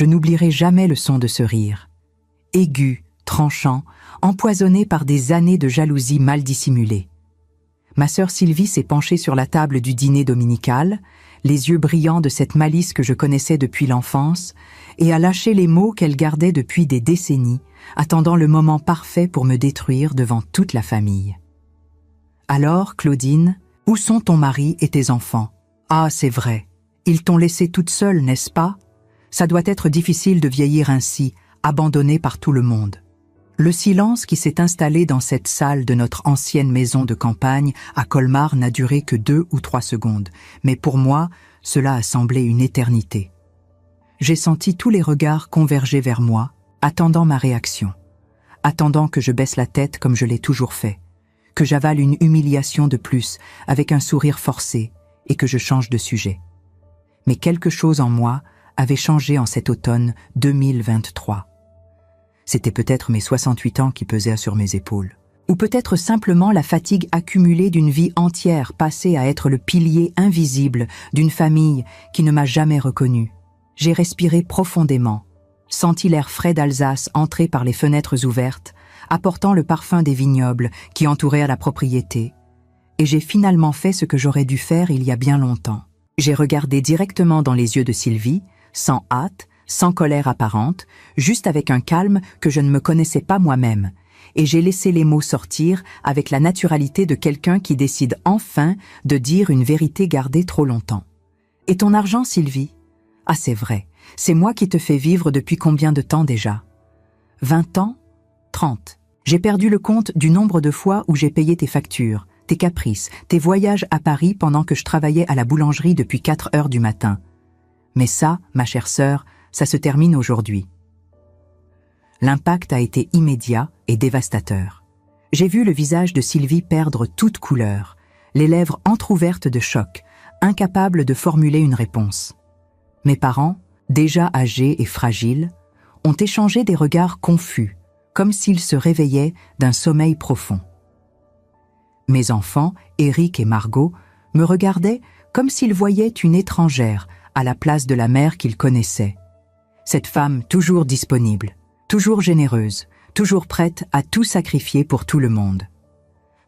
Je n'oublierai jamais le son de ce rire. Aigu, tranchant, empoisonné par des années de jalousie mal dissimulée. Ma sœur Sylvie s'est penchée sur la table du dîner dominical, les yeux brillants de cette malice que je connaissais depuis l'enfance, et a lâché les mots qu'elle gardait depuis des décennies, attendant le moment parfait pour me détruire devant toute la famille. Alors, Claudine, où sont ton mari et tes enfants? Ah, c'est vrai. Ils t'ont laissée toute seule, n'est-ce pas? Ça doit être difficile de vieillir ainsi, abandonnée par tout le monde. Le silence qui s'est installé dans cette salle de notre ancienne maison de campagne à Colmar n'a duré que 2 ou 3 secondes, mais pour moi, cela a semblé une éternité. J'ai senti tous les regards converger vers moi, attendant ma réaction, attendant que je baisse la tête comme je l'ai toujours fait, que j'avale une humiliation de plus avec un sourire forcé et que je change de sujet. Mais quelque chose en moi avait changé en cet automne 2023. C'était peut-être mes 68 ans qui pesaient sur mes épaules. Ou peut-être simplement la fatigue accumulée d'une vie entière passée à être le pilier invisible d'une famille qui ne m'a jamais reconnu. J'ai respiré profondément, senti l'air frais d'Alsace entrer par les fenêtres ouvertes, apportant le parfum des vignobles qui entouraient la propriété. Et j'ai finalement fait ce que j'aurais dû faire il y a bien longtemps. J'ai regardé directement dans les yeux de Sylvie, sans hâte, sans colère apparente, juste avec un calme que je ne me connaissais pas moi-même, et j'ai laissé les mots sortir avec la naturalité de quelqu'un qui décide enfin de dire une vérité gardée trop longtemps. « Et ton argent, Sylvie? Ah, c'est vrai, c'est moi qui te fais vivre depuis combien de temps déjà? 20 ans? 30. J'ai perdu le compte du nombre de fois où j'ai payé tes factures, tes caprices, tes voyages à Paris pendant que je travaillais à la boulangerie depuis 4 heures du matin. Mais ça, ma chère sœur, ça se termine aujourd'hui. » L'impact a été immédiat et dévastateur. J'ai vu le visage de Sylvie perdre toute couleur, les lèvres entr'ouvertes de choc, incapables de formuler une réponse. Mes parents, déjà âgés et fragiles, ont échangé des regards confus, comme s'ils se réveillaient d'un sommeil profond. Mes enfants, Éric et Margot, me regardaient comme s'ils voyaient une étrangère à la place de la mère qu'ils connaissaient. Cette femme toujours disponible, toujours généreuse, toujours prête à tout sacrifier pour tout le monde.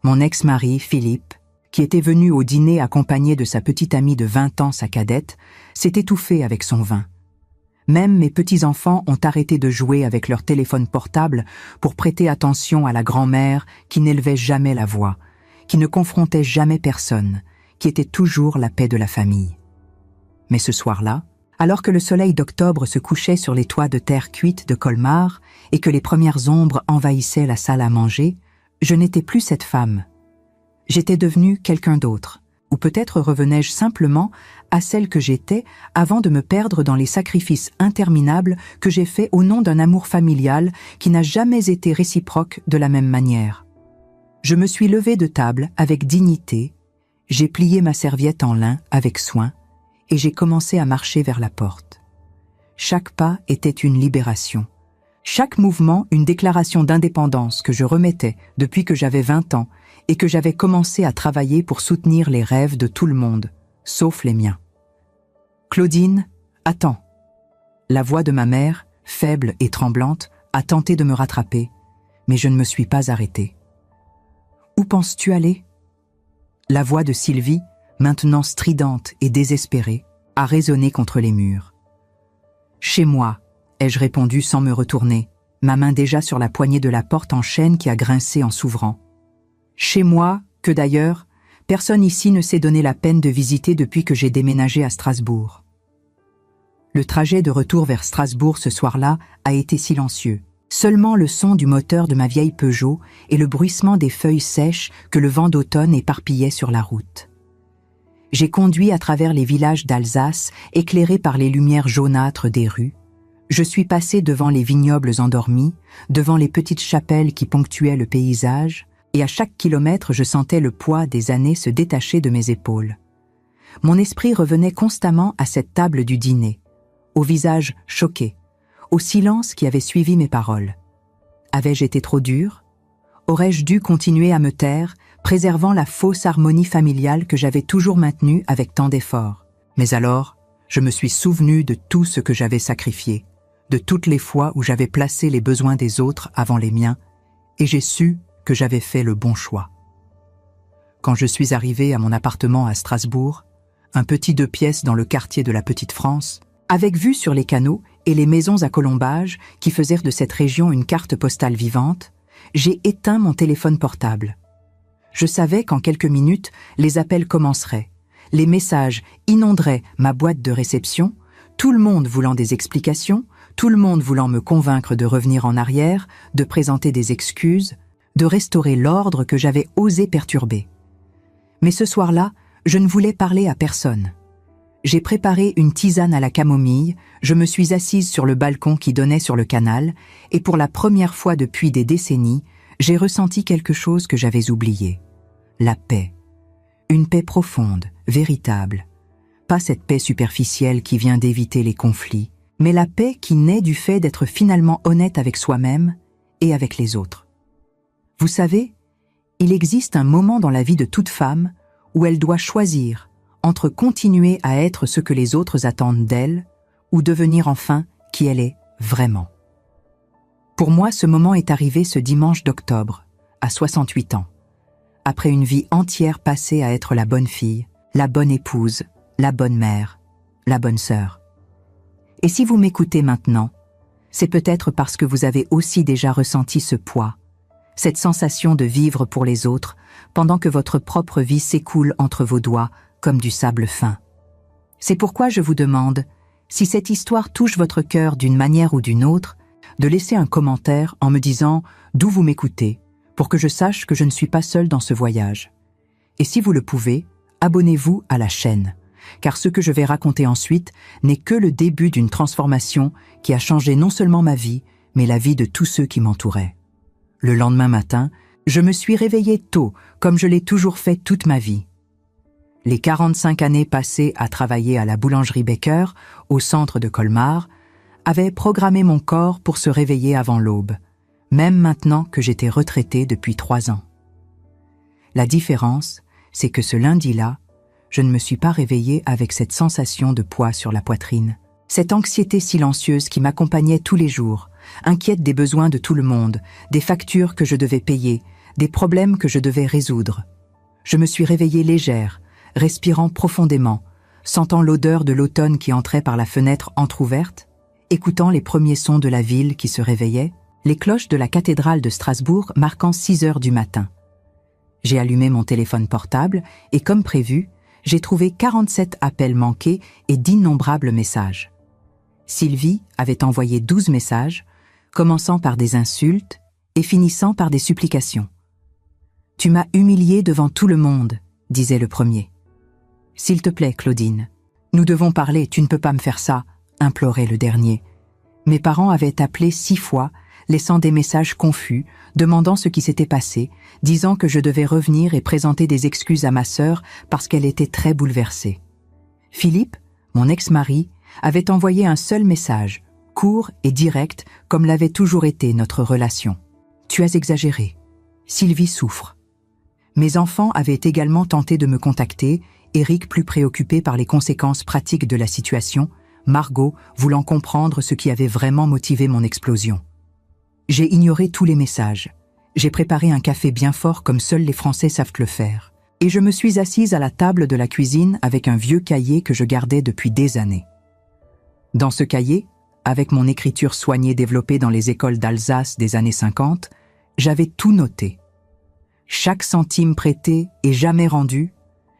Mon ex-mari, Philippe, qui était venu au dîner accompagné de sa petite amie de 20 ans, sa cadette, s'est étouffé avec son vin. Même mes petits-enfants ont arrêté de jouer avec leur téléphone portable pour prêter attention à la grand-mère qui n'élevait jamais la voix, qui ne confrontait jamais personne, qui était toujours la paix de la famille. Mais ce soir-là, alors que le soleil d'octobre se couchait sur les toits de terre cuite de Colmar et que les premières ombres envahissaient la salle à manger, je n'étais plus cette femme. J'étais devenue quelqu'un d'autre, ou peut-être revenais-je simplement à celle que j'étais avant de me perdre dans les sacrifices interminables que j'ai faits au nom d'un amour familial qui n'a jamais été réciproque de la même manière. Je me suis levée de table avec dignité, j'ai plié ma serviette en lin avec soin, et j'ai commencé à marcher vers la porte. Chaque pas était une libération. Chaque mouvement une déclaration d'indépendance que je remettais depuis que j'avais 20 ans et que j'avais commencé à travailler pour soutenir les rêves de tout le monde, sauf les miens. « Claudine, attends !» La voix de ma mère, faible et tremblante, a tenté de me rattraper, mais je ne me suis pas arrêtée. « Où penses-tu aller ?» La voix de Sylvie, maintenant stridente et désespérée, a résonné contre les murs. « Chez moi !» ai-je répondu sans me retourner, ma main déjà sur la poignée de la porte en chêne qui a grincé en s'ouvrant. Chez moi, que d'ailleurs, personne ici ne s'est donné la peine de visiter depuis que j'ai déménagé à Strasbourg. Le trajet de retour vers Strasbourg ce soir-là a été silencieux. Seulement le son du moteur de ma vieille Peugeot et le bruissement des feuilles sèches que le vent d'automne éparpillait sur la route. J'ai conduit à travers les villages d'Alsace, éclairés par les lumières jaunâtres des rues. Je suis passé devant les vignobles endormis, devant les petites chapelles qui ponctuaient le paysage, et à chaque kilomètre je sentais le poids des années se détacher de mes épaules. Mon esprit revenait constamment à cette table du dîner, au visage choqué, au silence qui avait suivi mes paroles. Avais-je été trop dur? Aurais-je dû continuer à me taire, préservant la fausse harmonie familiale que j'avais toujours maintenue avec tant d'efforts? Mais alors, je me suis souvenu de tout ce que j'avais sacrifié, de toutes les fois où j'avais placé les besoins des autres avant les miens, et j'ai su que j'avais fait le bon choix. Quand je suis arrivé à mon appartement à Strasbourg, un petit 2 pièces dans le quartier de la Petite France, avec vue sur les canaux et les maisons à colombages qui faisaient de cette région une carte postale vivante, j'ai éteint mon téléphone portable. Je savais qu'en quelques minutes, les appels commenceraient, les messages inonderaient ma boîte de réception, tout le monde voulant des explications, tout le monde voulant me convaincre de revenir en arrière, de présenter des excuses, de restaurer l'ordre que j'avais osé perturber. Mais ce soir-là, je ne voulais parler à personne. J'ai préparé une tisane à la camomille, je me suis assise sur le balcon qui donnait sur le canal, et pour la première fois depuis des décennies, j'ai ressenti quelque chose que j'avais oublié. La paix. Une paix profonde, véritable. Pas cette paix superficielle qui vient d'éviter les conflits, mais la paix qui naît du fait d'être finalement honnête avec soi-même et avec les autres. Vous savez, il existe un moment dans la vie de toute femme où elle doit choisir entre continuer à être ce que les autres attendent d'elle ou devenir enfin qui elle est vraiment. Pour moi, ce moment est arrivé ce dimanche d'octobre, à 68 ans, après une vie entière passée à être la bonne fille, la bonne épouse, la bonne mère, la bonne sœur. Et si vous m'écoutez maintenant, c'est peut-être parce que vous avez aussi déjà ressenti ce poids, cette sensation de vivre pour les autres pendant que votre propre vie s'écoule entre vos doigts comme du sable fin. C'est pourquoi je vous demande, si cette histoire touche votre cœur d'une manière ou d'une autre, de laisser un commentaire en me disant d'où vous m'écoutez, pour que je sache que je ne suis pas seul dans ce voyage. Et si vous le pouvez, abonnez-vous à la chaîne, car ce que je vais raconter ensuite n'est que le début d'une transformation qui a changé non seulement ma vie, mais la vie de tous ceux qui m'entouraient. Le lendemain matin, je me suis réveillée tôt, comme je l'ai toujours fait toute ma vie. Les 45 années passées à travailler à la boulangerie Becker, au centre de Colmar, avaient programmé mon corps pour se réveiller avant l'aube, même maintenant que j'étais retraitée depuis 3 ans. La différence, c'est que ce lundi-là, je ne me suis pas réveillée avec cette sensation de poids sur la poitrine, cette anxiété silencieuse qui m'accompagnait tous les jours, inquiète des besoins de tout le monde, des factures que je devais payer, des problèmes que je devais résoudre. Je me suis réveillée légère, respirant profondément, sentant l'odeur de l'automne qui entrait par la fenêtre entr'ouverte, écoutant les premiers sons de la ville qui se réveillait, les cloches de la cathédrale de Strasbourg marquant 6 heures du matin. J'ai allumé mon téléphone portable et, comme prévu, j'ai trouvé 47 appels manqués et d'innombrables messages. Sylvie avait envoyé 12 messages, commençant par des insultes et finissant par des supplications. « Tu m'as humiliée devant tout le monde », disait le premier. « S'il te plaît, Claudine, nous devons parler, tu ne peux pas me faire ça », implorait le dernier. Mes parents avaient appelé 6 fois, laissant des messages confus, demandant ce qui s'était passé, disant que je devais revenir et présenter des excuses à ma sœur parce qu'elle était très bouleversée. Philippe, mon ex-mari, avait envoyé un seul message, court et direct comme l'avait toujours été notre relation. « Tu as exagéré. Sylvie souffre. » Mes enfants avaient également tenté de me contacter, Eric plus préoccupé par les conséquences pratiques de la situation, Margot voulant comprendre ce qui avait vraiment motivé mon explosion. J'ai ignoré tous les messages. J'ai préparé un café bien fort comme seuls les Français savent le faire. Et je me suis assise à la table de la cuisine avec un vieux cahier que je gardais depuis des années. Dans ce cahier, avec mon écriture soignée développée dans les écoles d'Alsace des années 50, j'avais tout noté. Chaque centime prêté et jamais rendu,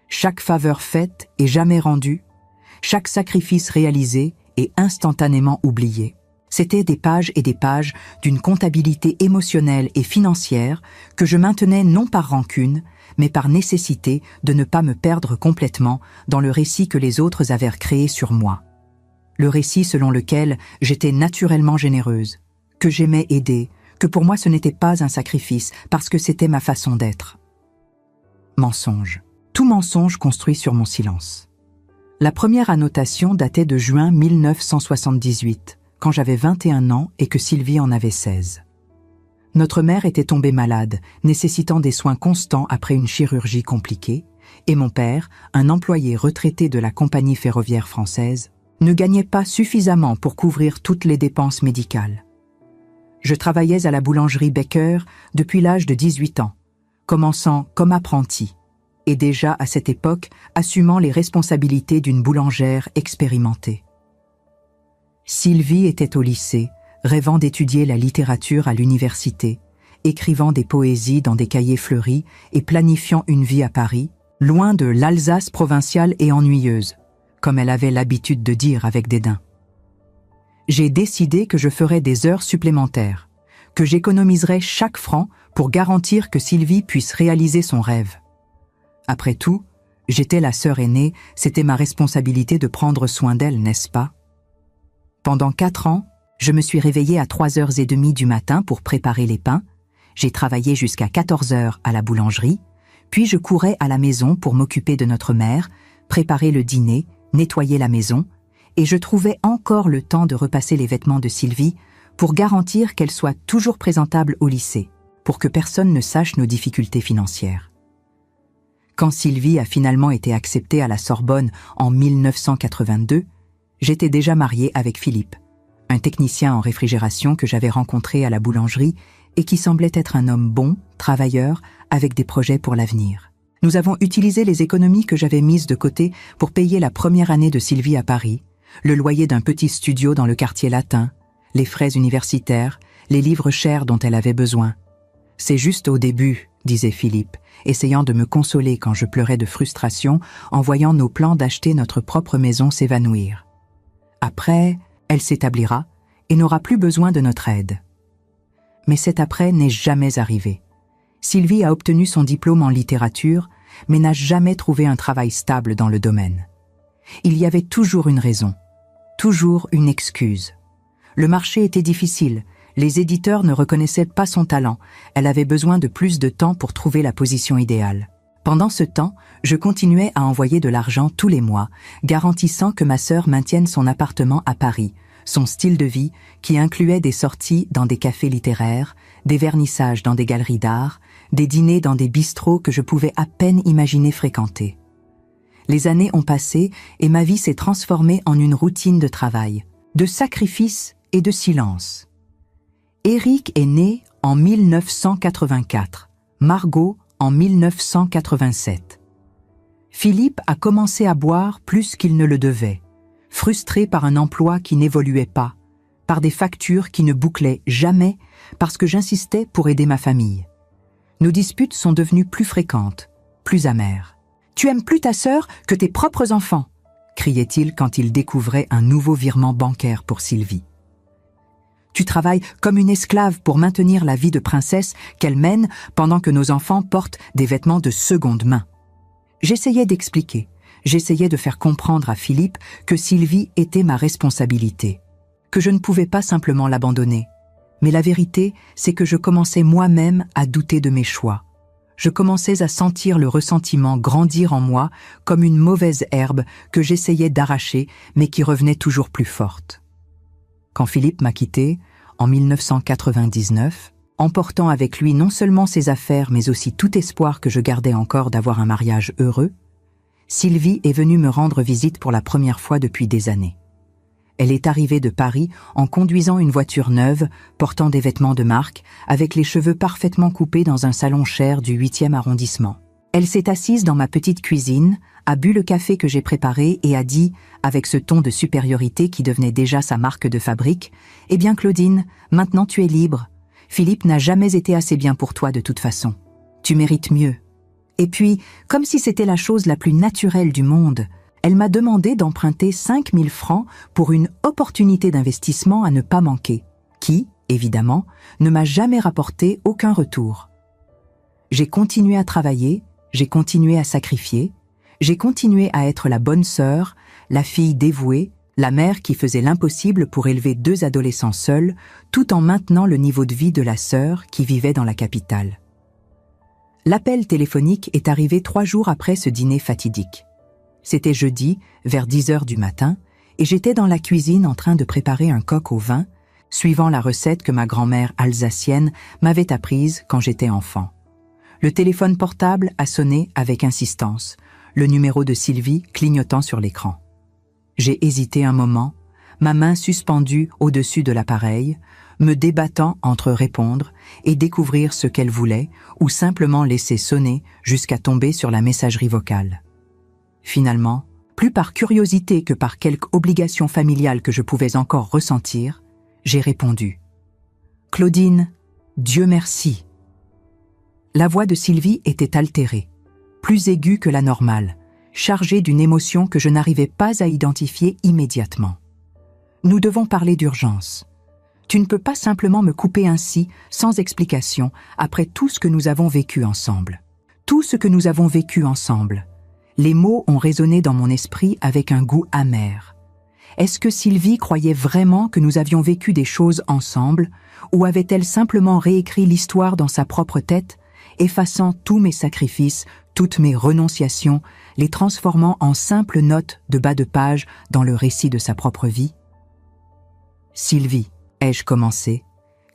chaque faveur faite et jamais rendue, chaque sacrifice réalisé et instantanément oublié. C'étaient des pages et des pages d'une comptabilité émotionnelle et financière que je maintenais non par rancune, mais par nécessité de ne pas me perdre complètement dans le récit que les autres avaient créé sur moi. Le récit selon lequel j'étais naturellement généreuse, que j'aimais aider, que pour moi ce n'était pas un sacrifice parce que c'était ma façon d'être. Mensonge. Tout mensonge construit sur mon silence. La première annotation datait de juin 1978, quand j'avais 21 ans et que Sylvie en avait 16. Notre mère était tombée malade, nécessitant des soins constants après une chirurgie compliquée, et mon père, un employé retraité de la compagnie ferroviaire française, ne gagnait pas suffisamment pour couvrir toutes les dépenses médicales. Je travaillais à la boulangerie Becker depuis l'âge de 18 ans, commençant comme apprenti, et déjà à cette époque assumant les responsabilités d'une boulangère expérimentée. Sylvie était au lycée, rêvant d'étudier la littérature à l'université, écrivant des poésies dans des cahiers fleuris et planifiant une vie à Paris, loin de l'Alsace provinciale et ennuyeuse, comme elle avait l'habitude de dire avec dédain. J'ai décidé que je ferais des heures supplémentaires, que j'économiserais chaque franc pour garantir que Sylvie puisse réaliser son rêve. Après tout, j'étais la sœur aînée, c'était ma responsabilité de prendre soin d'elle, n'est-ce pas? Pendant 4 ans, je me suis réveillée à 3h30 du matin pour préparer les pains, j'ai travaillé jusqu'à 14h à la boulangerie, puis je courais à la maison pour m'occuper de notre mère, préparer le dîner, nettoyer la maison, et je trouvais encore le temps de repasser les vêtements de Sylvie pour garantir qu'elle soit toujours présentable au lycée, pour que personne ne sache nos difficultés financières. Quand Sylvie a finalement été acceptée à la Sorbonne en 1982, j'étais déjà mariée avec Philippe, un technicien en réfrigération que j'avais rencontré à la boulangerie et qui semblait être un homme bon, travailleur, avec des projets pour l'avenir. Nous avons utilisé les économies que j'avais mises de côté pour payer la première année de Sylvie à Paris, le loyer d'un petit studio dans le quartier latin, les frais universitaires, les livres chers dont elle avait besoin. « C'est juste au début », disait Philippe, essayant de me consoler quand je pleurais de frustration en voyant nos plans d'acheter notre propre maison s'évanouir. Après, elle s'établira et n'aura plus besoin de notre aide. Mais cet après n'est jamais arrivé. Sylvie a obtenu son diplôme en littérature, mais n'a jamais trouvé un travail stable dans le domaine. Il y avait toujours une raison, toujours une excuse. Le marché était difficile, les éditeurs ne reconnaissaient pas son talent, elle avait besoin de plus de temps pour trouver la position idéale. Pendant ce temps, je continuais à envoyer de l'argent tous les mois, garantissant que ma sœur maintienne son appartement à Paris, son style de vie qui incluait des sorties dans des cafés littéraires, des vernissages dans des galeries d'art, des dîners dans des bistrots que je pouvais à peine imaginer fréquenter. Les années ont passé et ma vie s'est transformée en une routine de travail, de sacrifice et de silence. Éric est né en 1984, Margot en 1987. Philippe a commencé à boire plus qu'il ne le devait, frustré par un emploi qui n'évoluait pas, par des factures qui ne bouclaient jamais, parce que j'insistais pour aider ma famille. Nos disputes sont devenues plus fréquentes, plus amères. « Tu aimes plus ta sœur que tes propres enfants !» criait-il quand il découvrait un nouveau virement bancaire pour Sylvie. « Tu travailles comme une esclave pour maintenir la vie de princesse qu'elle mène pendant que nos enfants portent des vêtements de seconde main. » J'essayais d'expliquer, j'essayais de faire comprendre à Philippe que Sylvie était ma responsabilité, que je ne pouvais pas simplement l'abandonner. Mais la vérité, c'est que je commençais moi-même à douter de mes choix. Je commençais à sentir le ressentiment grandir en moi comme une mauvaise herbe que j'essayais d'arracher, mais qui revenait toujours plus forte. Quand Philippe m'a quitté, en 1999, emportant avec lui non seulement ses affaires, mais aussi tout espoir que je gardais encore d'avoir un mariage heureux, Sylvie est venue me rendre visite pour la première fois depuis des années. Elle est arrivée de Paris en conduisant une voiture neuve, portant des vêtements de marque, avec les cheveux parfaitement coupés dans un salon cher du 8e arrondissement. Elle s'est assise dans ma petite cuisine, a bu le café que j'ai préparé et a dit, avec ce ton de supériorité qui devenait déjà sa marque de fabrique, « Eh bien Claudine, maintenant tu es libre. Philippe n'a jamais été assez bien pour toi de toute façon. Tu mérites mieux. » Et puis, comme si c'était la chose la plus naturelle du monde, elle m'a demandé d'emprunter 5 000 francs pour une opportunité d'investissement à ne pas manquer, qui, évidemment, ne m'a jamais rapporté aucun retour. J'ai continué à travailler, j'ai continué à sacrifier, j'ai continué à être la bonne sœur, la fille dévouée, la mère qui faisait l'impossible pour élever 2 adolescents seuls, tout en maintenant le niveau de vie de la sœur qui vivait dans la capitale. L'appel téléphonique est arrivé 3 jours après ce dîner fatidique. C'était jeudi, vers 10h du matin, et j'étais dans la cuisine en train de préparer un coq au vin, suivant la recette que ma grand-mère alsacienne m'avait apprise quand j'étais enfant. Le téléphone portable a sonné avec insistance, le numéro de Sylvie clignotant sur l'écran. J'ai hésité un moment, ma main suspendue au-dessus de l'appareil, me débattant entre répondre et découvrir ce qu'elle voulait ou simplement laisser sonner jusqu'à tomber sur la messagerie vocale. Finalement, plus par curiosité que par quelque obligation familiale que je pouvais encore ressentir, j'ai répondu « Claudine, Dieu merci !» La voix de Sylvie était altérée, plus aiguë que la normale, chargée d'une émotion que je n'arrivais pas à identifier immédiatement. « Nous devons parler d'urgence. Tu ne peux pas simplement me couper ainsi, sans explication, après tout ce que nous avons vécu ensemble. Tout ce que nous avons vécu ensemble. » Les mots ont résonné dans mon esprit avec un goût amer. Est-ce que Sylvie croyait vraiment que nous avions vécu des choses ensemble, ou avait-elle simplement réécrit l'histoire dans sa propre tête, effaçant tous mes sacrifices, toutes mes renonciations, les transformant en simples notes de bas de page dans le récit de sa propre vie? Sylvie, ai-je commencé,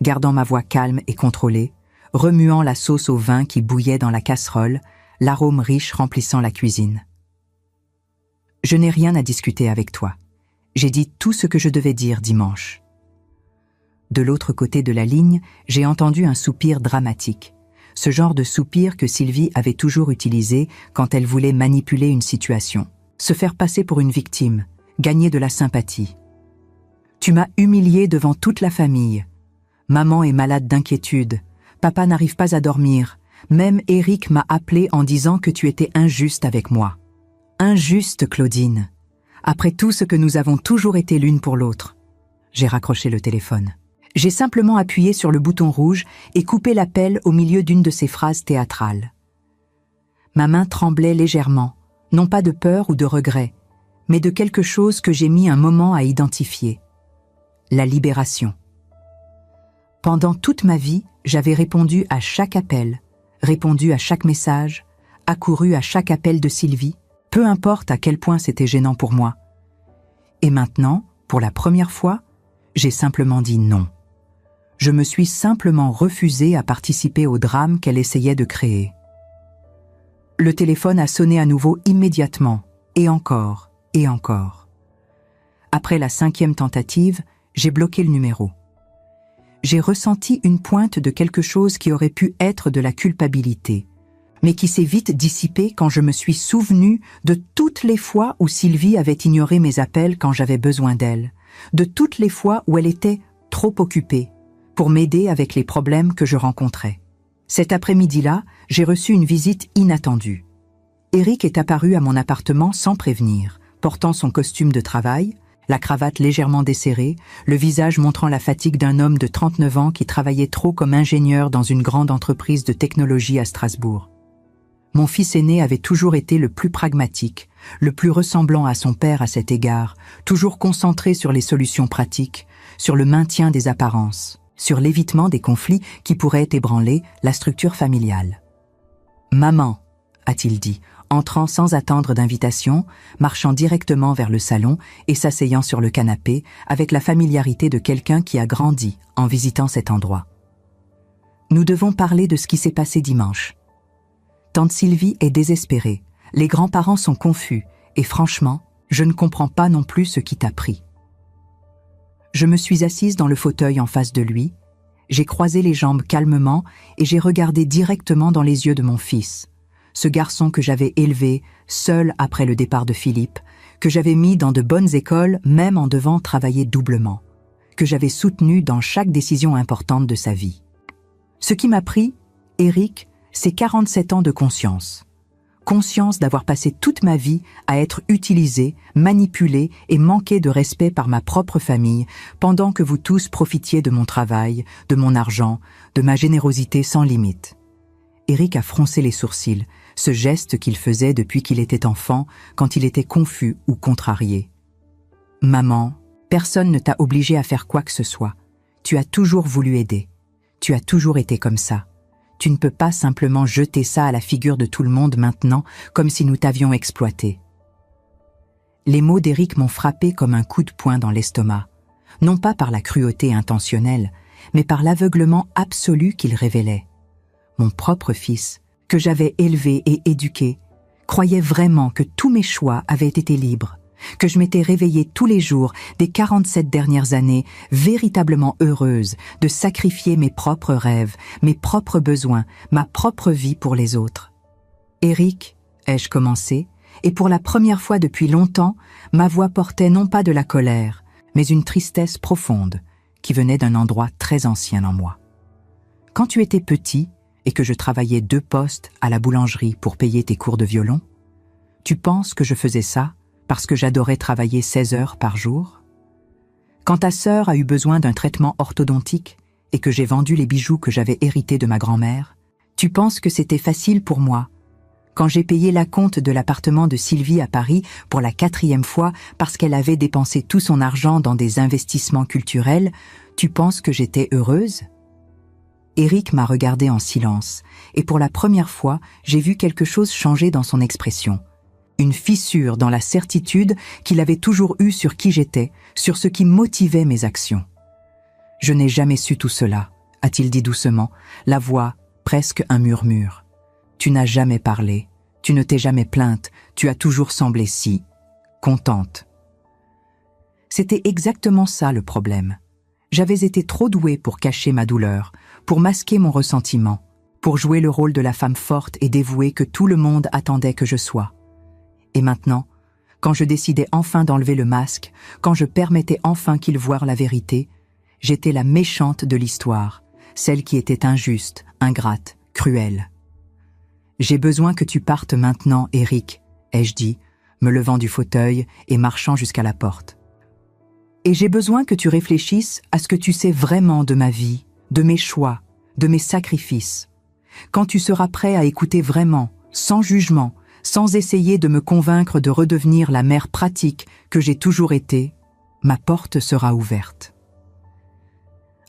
gardant ma voix calme et contrôlée, remuant la sauce au vin qui bouillait dans la casserole, l'arôme riche remplissant la cuisine. Je n'ai rien à discuter avec toi. J'ai dit tout ce que je devais dire dimanche. De l'autre côté de la ligne, j'ai entendu un soupir dramatique. Ce genre de soupir que Sylvie avait toujours utilisé quand elle voulait manipuler une situation. Se faire passer pour une victime, gagner de la sympathie. Tu m'as humiliée devant toute la famille. Maman est malade d'inquiétude. Papa n'arrive pas à dormir. Même Eric m'a appelé en disant que tu étais injuste avec moi. Injuste, Claudine. Après tout ce que nous avons toujours été l'une pour l'autre. J'ai raccroché le téléphone. J'ai simplement appuyé sur le bouton rouge et coupé l'appel au milieu d'une de ces phrases théâtrales. Ma main tremblait légèrement, non pas de peur ou de regret, mais de quelque chose que j'ai mis un moment à identifier. La libération. Pendant toute ma vie, j'avais répondu à chaque appel, répondu à chaque message, accouru à chaque appel de Sylvie, peu importe à quel point c'était gênant pour moi. Et maintenant, pour la première fois, j'ai simplement dit non. Je me suis simplement refusée à participer au drame qu'elle essayait de créer. Le téléphone a sonné à nouveau immédiatement, et encore, et encore. Après la 5e tentative, j'ai bloqué le numéro. J'ai ressenti une pointe de quelque chose qui aurait pu être de la culpabilité, mais qui s'est vite dissipée quand je me suis souvenue de toutes les fois où Sylvie avait ignoré mes appels quand j'avais besoin d'elle, de toutes les fois où elle était trop occupée pour m'aider avec les problèmes que je rencontrais. Cet après-midi-là, j'ai reçu une visite inattendue. Eric est apparu à mon appartement sans prévenir, portant son costume de travail, la cravate légèrement desserrée, le visage montrant la fatigue d'un homme de 39 ans qui travaillait trop comme ingénieur dans une grande entreprise de technologie à Strasbourg. Mon fils aîné avait toujours été le plus pragmatique, le plus ressemblant à son père à cet égard, toujours concentré sur les solutions pratiques, sur le maintien des apparences, sur l'évitement des conflits qui pourraient ébranler la structure familiale. « Maman », a-t-il dit, entrant sans attendre d'invitation, marchant directement vers le salon et s'asseyant sur le canapé avec la familiarité de quelqu'un qui a grandi en visitant cet endroit. Nous devons parler de ce qui s'est passé dimanche. Tante Sylvie est désespérée, les grands-parents sont confus et franchement, je ne comprends pas non plus ce qui t'a pris. Je me suis assise dans le fauteuil en face de lui, j'ai croisé les jambes calmement et j'ai regardé directement dans les yeux de mon fils. Ce garçon que j'avais élevé, seul après le départ de Philippe, que j'avais mis dans de bonnes écoles même en devant travailler doublement, que j'avais soutenu dans chaque décision importante de sa vie. Ce qui m'a pris, Eric, c'est 47 ans de conscience. Conscience d'avoir passé toute ma vie à être utilisé, manipulé et manqué de respect par ma propre famille, pendant que vous tous profitiez de mon travail, de mon argent, de ma générosité sans limite. Eric a froncé les sourcils, ce geste qu'il faisait depuis qu'il était enfant, quand il était confus ou contrarié. « Maman, personne ne t'a obligé à faire quoi que ce soit. Tu as toujours voulu aider. Tu as toujours été comme ça. Tu ne peux pas simplement jeter ça à la figure de tout le monde maintenant, comme si nous t'avions exploité. » Les mots d'Eric m'ont frappé comme un coup de poing dans l'estomac, non pas par la cruauté intentionnelle, mais par l'aveuglement absolu qu'il révélait. Mon propre fils, que j'avais élevé et éduqué, croyait vraiment que tous mes choix avaient été libres, que je m'étais réveillée tous les jours des 47 dernières années, véritablement heureuse de sacrifier mes propres rêves, mes propres besoins, ma propre vie pour les autres. Eric, ai-je commencé, et pour la première fois depuis longtemps, ma voix portait non pas de la colère, mais une tristesse profonde qui venait d'un endroit très ancien en moi. Quand tu étais petit et que je travaillais 2 postes à la boulangerie pour payer tes cours de violon, tu penses que je faisais ça parce que j'adorais travailler 16 heures par jour? Quand ta sœur a eu besoin d'un traitement orthodontique et que j'ai vendu les bijoux que j'avais hérités de ma grand-mère, tu penses que c'était facile pour moi? Quand j'ai payé l'acompte de l'appartement de Sylvie à Paris pour la 4e fois parce qu'elle avait dépensé tout son argent dans des investissements culturels, tu penses que j'étais heureuse? Eric m'a regardé en silence, et pour la première fois, j'ai vu quelque chose changer dans son expression. Une fissure dans la certitude qu'il avait toujours eue sur qui j'étais, sur ce qui motivait mes actions. « Je n'ai jamais su tout cela », a-t-il dit doucement, la voix presque un murmure. « Tu n'as jamais parlé, tu ne t'es jamais plainte, tu as toujours semblé si contente. » C'était exactement ça le problème. J'avais été trop douée pour cacher ma douleur, pour masquer mon ressentiment, pour jouer le rôle de la femme forte et dévouée que tout le monde attendait que je sois. Et maintenant, quand je décidais enfin d'enlever le masque, quand je permettais enfin qu'ils voient la vérité, j'étais la méchante de l'histoire, celle qui était injuste, ingrate, cruelle. « J'ai besoin que tu partes maintenant, Eric, » ai-je dit, me levant du fauteuil et marchant jusqu'à la porte. « Et j'ai besoin que tu réfléchisses à ce que tu sais vraiment de ma vie, de mes choix, de mes sacrifices. Quand tu seras prêt à écouter vraiment, sans jugement, sans essayer de me convaincre de redevenir la mère pratique que j'ai toujours été, ma porte sera ouverte. »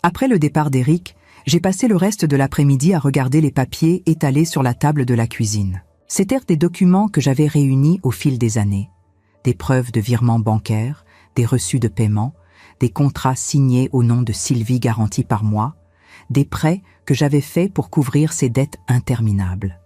Après le départ d'Eric, j'ai passé le reste de l'après-midi à regarder les papiers étalés sur la table de la cuisine. C'étaient des documents que j'avais réunis au fil des années. Des preuves de virements bancaires, des reçus de paiement, des contrats signés au nom de Sylvie garantis par moi, des prêts que j'avais faits pour couvrir ses dettes interminables.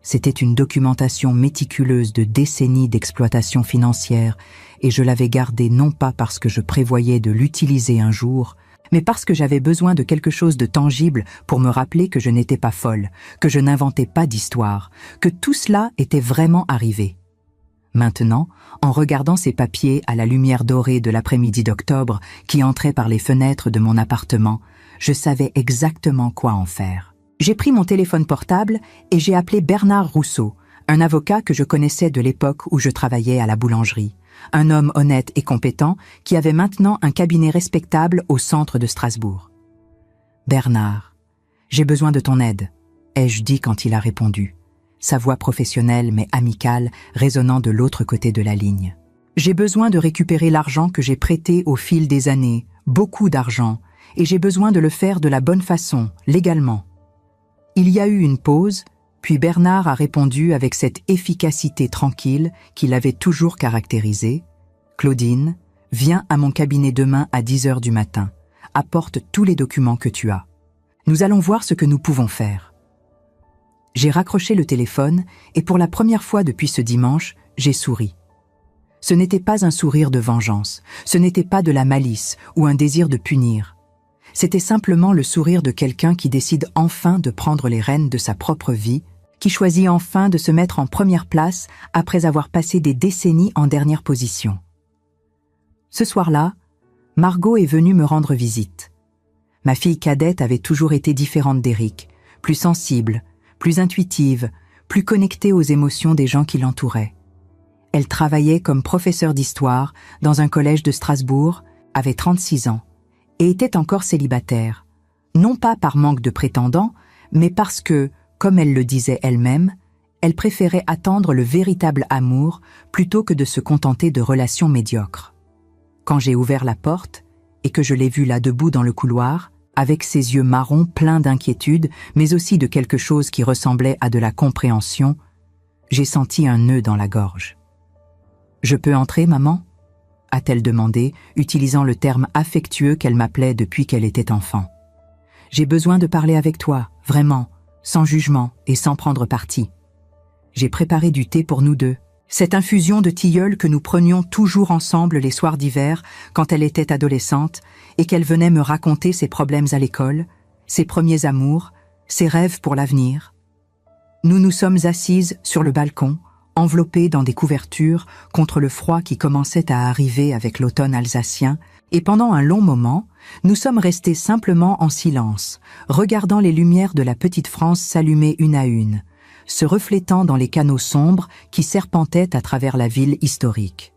C'était une documentation méticuleuse de décennies d'exploitation financière et je l'avais gardée non pas parce que je prévoyais de l'utiliser un jour, mais parce que j'avais besoin de quelque chose de tangible pour me rappeler que je n'étais pas folle, que je n'inventais pas d'histoire, que tout cela était vraiment arrivé. Maintenant, en regardant ces papiers à la lumière dorée de l'après-midi d'octobre qui entrait par les fenêtres de mon appartement, je savais exactement quoi en faire. J'ai pris mon téléphone portable et j'ai appelé Bernard Rousseau, un avocat que je connaissais de l'époque où je travaillais à la boulangerie. Un homme honnête et compétent qui avait maintenant un cabinet respectable au centre de Strasbourg. « Bernard, j'ai besoin de ton aide », ai-je dit quand il a répondu, sa voix professionnelle mais amicale résonnant de l'autre côté de la ligne. « J'ai besoin de récupérer l'argent que j'ai prêté au fil des années, beaucoup d'argent, et j'ai besoin de le faire de la bonne façon, légalement. » Il y a eu une pause, puis Bernard a répondu avec cette efficacité tranquille qui l'avait toujours caractérisée. « Claudine, viens à mon cabinet demain à 10 heures du matin. Apporte tous les documents que tu as. Nous allons voir ce que nous pouvons faire. » J'ai raccroché le téléphone et pour la première fois depuis ce dimanche, j'ai souri. Ce n'était pas un sourire de vengeance, ce n'était pas de la malice ou un désir de punir. C'était simplement le sourire de quelqu'un qui décide enfin de prendre les rênes de sa propre vie, qui choisit enfin de se mettre en première place après avoir passé des décennies en dernière position. Ce soir-là, Margot est venue me rendre visite. Ma fille cadette avait toujours été différente d'Eric, plus sensible, plus intuitive, plus connectée aux émotions des gens qui l'entouraient. Elle travaillait comme professeure d'histoire dans un collège de Strasbourg, avait 36 ans, et était encore célibataire, non pas par manque de prétendants, mais parce que, comme elle le disait elle-même, elle préférait attendre le véritable amour plutôt que de se contenter de relations médiocres. Quand j'ai ouvert la porte et que je l'ai vue là debout dans le couloir, avec ses yeux marrons pleins d'inquiétude, mais aussi de quelque chose qui ressemblait à de la compréhension, j'ai senti un nœud dans la gorge. « Je peux entrer, maman ?» a-t-elle demandé, utilisant le terme affectueux qu'elle m'appelait depuis qu'elle était enfant. « J'ai besoin de parler avec toi, vraiment, sans jugement et sans prendre parti. J'ai préparé du thé pour nous deux, Cette infusion de tilleul que nous prenions toujours ensemble les soirs d'hiver quand elle était adolescente et qu'elle venait me raconter ses problèmes à l'école, ses premiers amours, ses rêves pour l'avenir. Nous nous sommes assises sur le balcon, enveloppées dans des couvertures contre le froid qui commençait à arriver avec l'automne alsacien, et pendant un long moment, nous sommes restés simplement en silence, regardant les lumières de la petite France s'allumer une à une, se reflétant dans les canaux sombres qui serpentaient à travers la ville historique.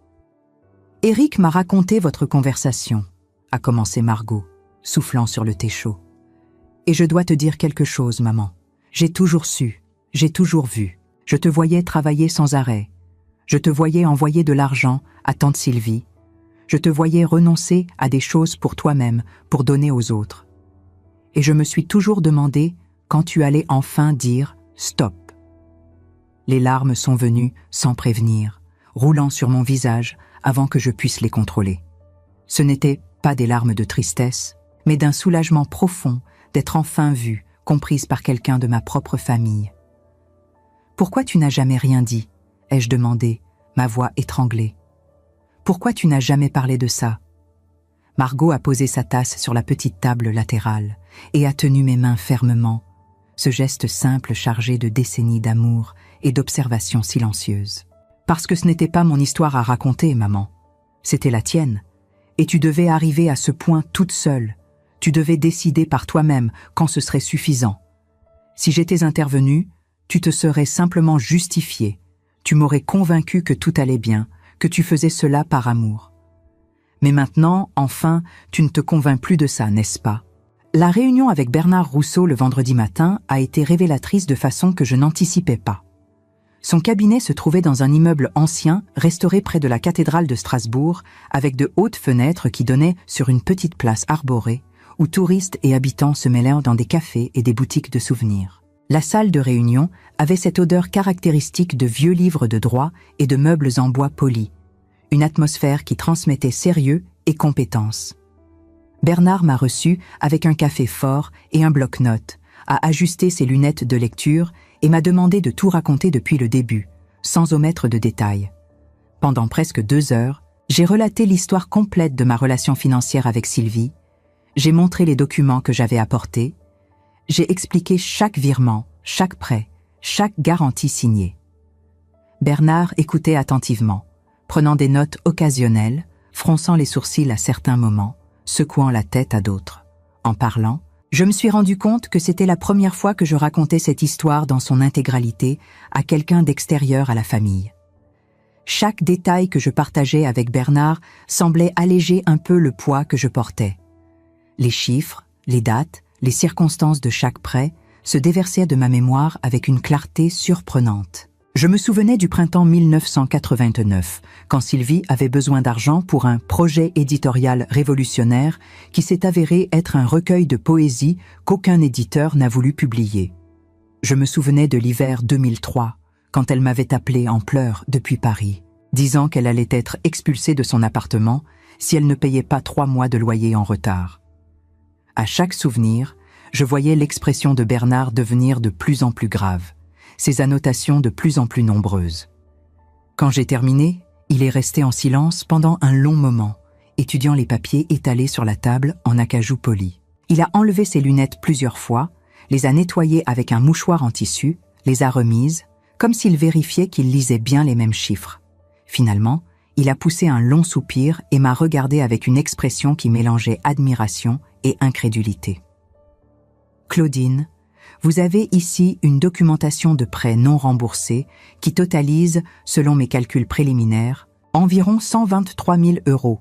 « Éric m'a raconté votre conversation », a commencé Margot, soufflant sur le thé chaud. « Et je dois te dire quelque chose, maman. J'ai toujours su, j'ai toujours vu. Je te voyais travailler sans arrêt. Je te voyais envoyer de l'argent à tante Sylvie. Je te voyais renoncer à des choses pour toi-même, pour donner aux autres. Et je me suis toujours demandé quand tu allais enfin dire « stop ». Les larmes sont venues sans prévenir, roulant sur mon visage avant que je puisse les contrôler. Ce n'étaient pas des larmes de tristesse, mais d'un soulagement profond d'être enfin vue, comprise par quelqu'un de ma propre famille. « Pourquoi tu n'as jamais rien dit ?» ai-je demandé, ma voix étranglée. « Pourquoi tu n'as jamais parlé de ça ?» Margot a posé sa tasse sur la petite table latérale et a tenu mes mains fermement, ce geste simple chargé de décennies d'amour et d'observation silencieuse. Parce que ce n'était pas mon histoire à raconter, maman. C'était la tienne. Et tu devais arriver à ce point toute seule. Tu devais décider par toi-même quand ce serait suffisant. Si j'étais intervenue, tu te serais simplement justifiée. Tu m'aurais convaincue que tout allait bien, que tu faisais cela par amour. Mais maintenant, enfin, tu ne te convaincs plus de ça, n'est-ce pas? La réunion avec Bernard Rousseau le vendredi matin a été révélatrice de façon que je n'anticipais pas. Son cabinet se trouvait dans un immeuble ancien, restauré près de la cathédrale de Strasbourg, avec de hautes fenêtres qui donnaient sur une petite place arborée, où touristes et habitants se mêlèrent dans des cafés et des boutiques de souvenirs. La salle de réunion avait cette odeur caractéristique de vieux livres de droit et de meubles en bois poli, une atmosphère qui transmettait sérieux et compétence. Bernard m'a reçu avec un café fort et un bloc-notes, a ajusté ses lunettes de lecture et m'a demandé de tout raconter depuis le début, sans omettre de détails. Pendant presque 2 heures, j'ai relaté l'histoire complète de ma relation financière avec Sylvie, j'ai montré les documents que j'avais apportés, j'ai expliqué chaque virement, chaque prêt, chaque garantie signée. Bernard écoutait attentivement, prenant des notes occasionnelles, fronçant les sourcils à certains moments, secouant la tête à d'autres. En parlant, je me suis rendu compte que c'était la première fois que je racontais cette histoire dans son intégralité à quelqu'un d'extérieur à la famille. Chaque détail que je partageais avec Bernard semblait alléger un peu le poids que je portais. Les chiffres, les dates, les circonstances de chaque prêt se déversaient de ma mémoire avec une clarté surprenante. Je me souvenais du printemps 1989, quand Sylvie avait besoin d'argent pour un projet éditorial révolutionnaire qui s'est avéré être un recueil de poésie qu'aucun éditeur n'a voulu publier. Je me souvenais de l'hiver 2003, quand elle m'avait appelé en pleurs depuis Paris, disant qu'elle allait être expulsée de son appartement si elle ne payait pas 3 mois de loyer en retard. À chaque souvenir, je voyais l'expression de Bernard devenir de plus en plus grave, ses annotations de plus en plus nombreuses. Quand j'ai terminé, il est resté en silence pendant un long moment, étudiant les papiers étalés sur la table en acajou poli. Il a enlevé ses lunettes plusieurs fois, les a nettoyées avec un mouchoir en tissu, les a remises, comme s'il vérifiait qu'il lisait bien les mêmes chiffres. Finalement, il a poussé un long soupir et m'a regardé avec une expression qui mélangeait admiration et incrédulité. « Claudine, vous avez ici une documentation de prêts non remboursés qui totalise, selon mes calculs préliminaires, environ 123 000 €.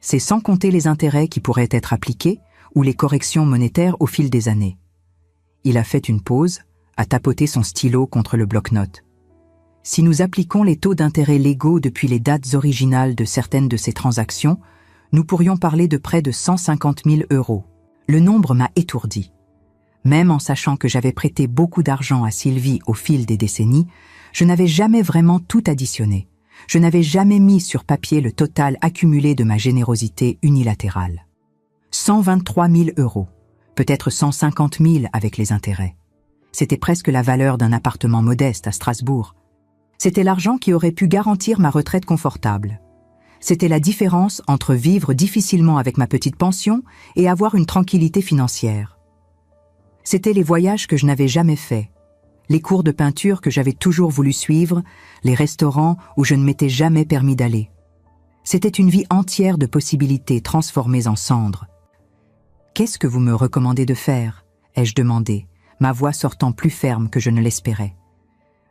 C'est sans compter les intérêts qui pourraient être appliqués ou les corrections monétaires au fil des années. » Il a fait une pause, a tapoté son stylo contre le bloc-notes. « Si nous appliquons les taux d'intérêt légaux depuis les dates originales de certaines de ces transactions, nous pourrions parler de près de 150 000 €. Le nombre m'a étourdi. Même en sachant que j'avais prêté beaucoup d'argent à Sylvie au fil des décennies, je n'avais jamais vraiment tout additionné. Je n'avais jamais mis sur papier le total accumulé de ma générosité unilatérale. 123 000 €, peut-être 150 000 avec les intérêts. C'était presque la valeur d'un appartement modeste à Strasbourg. C'était l'argent qui aurait pu garantir ma retraite confortable. C'était la différence entre vivre difficilement avec ma petite pension et avoir une tranquillité financière. C'étaient les voyages que je n'avais jamais faits, les cours de peinture que j'avais toujours voulu suivre, les restaurants où je ne m'étais jamais permis d'aller. C'était une vie entière de possibilités transformées en cendres. « Qu'est-ce que vous me recommandez de faire ?» ai-je demandé, ma voix sortant plus ferme que je ne l'espérais.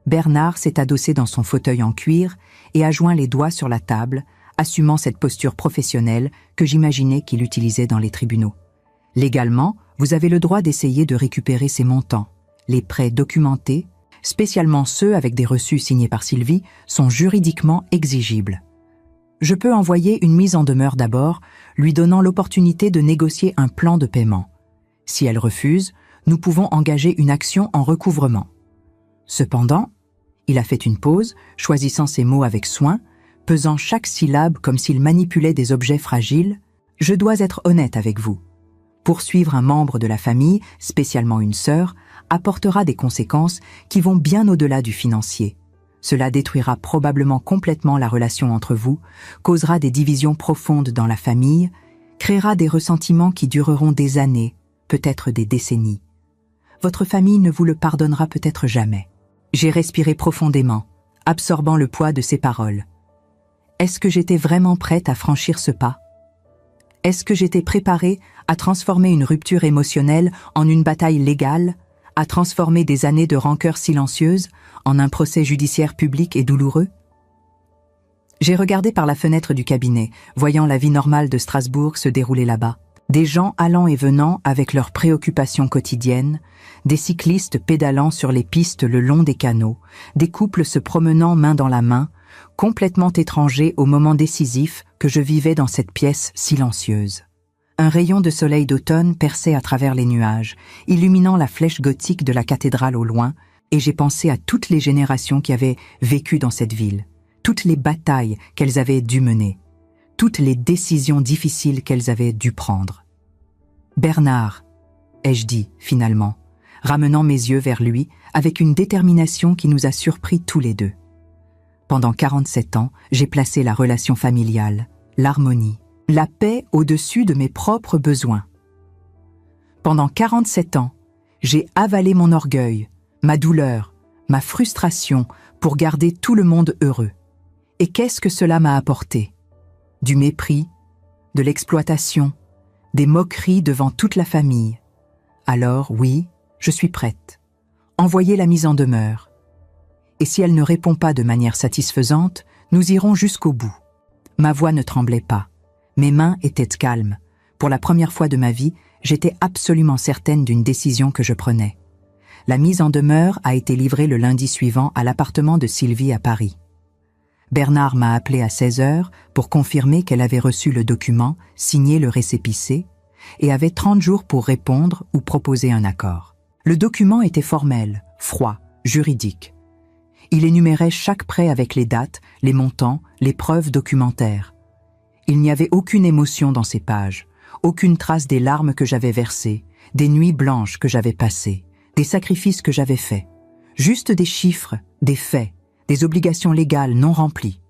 Bernard s'est adossé dans son fauteuil en cuir et a joint les doigts sur la table, assumant cette posture professionnelle que j'imaginais qu'il utilisait dans les tribunaux. Légalement, vous avez le droit d'essayer de récupérer ces montants. Les prêts documentés, spécialement ceux avec des reçus signés par Sylvie, sont juridiquement exigibles. Je peux envoyer une mise en demeure d'abord, lui donnant l'opportunité de négocier un plan de paiement. Si elle refuse, nous pouvons engager une action en recouvrement. Cependant, il a fait une pause, choisissant ses mots avec soin, pesant chaque syllabe comme s'il manipulait des objets fragiles. « Je dois être honnête avec vous. Poursuivre un membre de la famille, spécialement une sœur, apportera des conséquences qui vont bien au-delà du financier. Cela détruira probablement complètement la relation entre vous, causera des divisions profondes dans la famille, créera des ressentiments qui dureront des années, peut-être des décennies. Votre famille ne vous le pardonnera peut-être jamais. » J'ai respiré profondément, absorbant le poids de ses paroles. Est-ce que j'étais vraiment prête à franchir ce pas? Est-ce que j'étais préparée à transformer une rupture émotionnelle en une bataille légale, à transformer des années de rancœur silencieuse en un procès judiciaire public et douloureux? J'ai regardé par la fenêtre du cabinet, voyant la vie normale de Strasbourg se dérouler là-bas. Des gens allant et venant avec leurs préoccupations quotidiennes, des cyclistes pédalant sur les pistes le long des canaux, des couples se promenant main dans la main, complètement étrangers au moment décisif que je vivais dans cette pièce silencieuse. Un rayon de soleil d'automne perçait à travers les nuages, illuminant la flèche gothique de la cathédrale au loin, et j'ai pensé à toutes les générations qui avaient vécu dans cette ville, toutes les batailles qu'elles avaient dû mener, toutes les décisions difficiles qu'elles avaient dû prendre. « Bernard », ai-je dit finalement, ramenant mes yeux vers lui avec une détermination qui nous a surpris tous les deux. Pendant 47 ans, j'ai placé la relation familiale, l'harmonie, la paix au-dessus de mes propres besoins. Pendant 47 ans, j'ai avalé mon orgueil, ma douleur, ma frustration pour garder tout le monde heureux. Et qu'est-ce que cela m'a apporté? Du mépris, de l'exploitation, des moqueries devant toute la famille. Alors, oui, je suis prête. Envoyez la mise en demeure. Et si elle ne répond pas de manière satisfaisante, nous irons jusqu'au bout. Ma voix ne tremblait pas. Mes mains étaient calmes. Pour la première fois de ma vie, j'étais absolument certaine d'une décision que je prenais. La mise en demeure a été livrée le lundi suivant à l'appartement de Sylvie à Paris. Bernard m'a appelé à 16 heures pour confirmer qu'elle avait reçu le document, signé le récépissé, et avait 30 jours pour répondre ou proposer un accord. Le document était formel, froid, juridique. Il énumérait chaque prêt avec les dates, les montants, les preuves documentaires. Il n'y avait aucune émotion dans ces pages, aucune trace des larmes que j'avais versées, des nuits blanches que j'avais passées, des sacrifices que j'avais faits. Juste des chiffres, des faits, des obligations légales non remplies.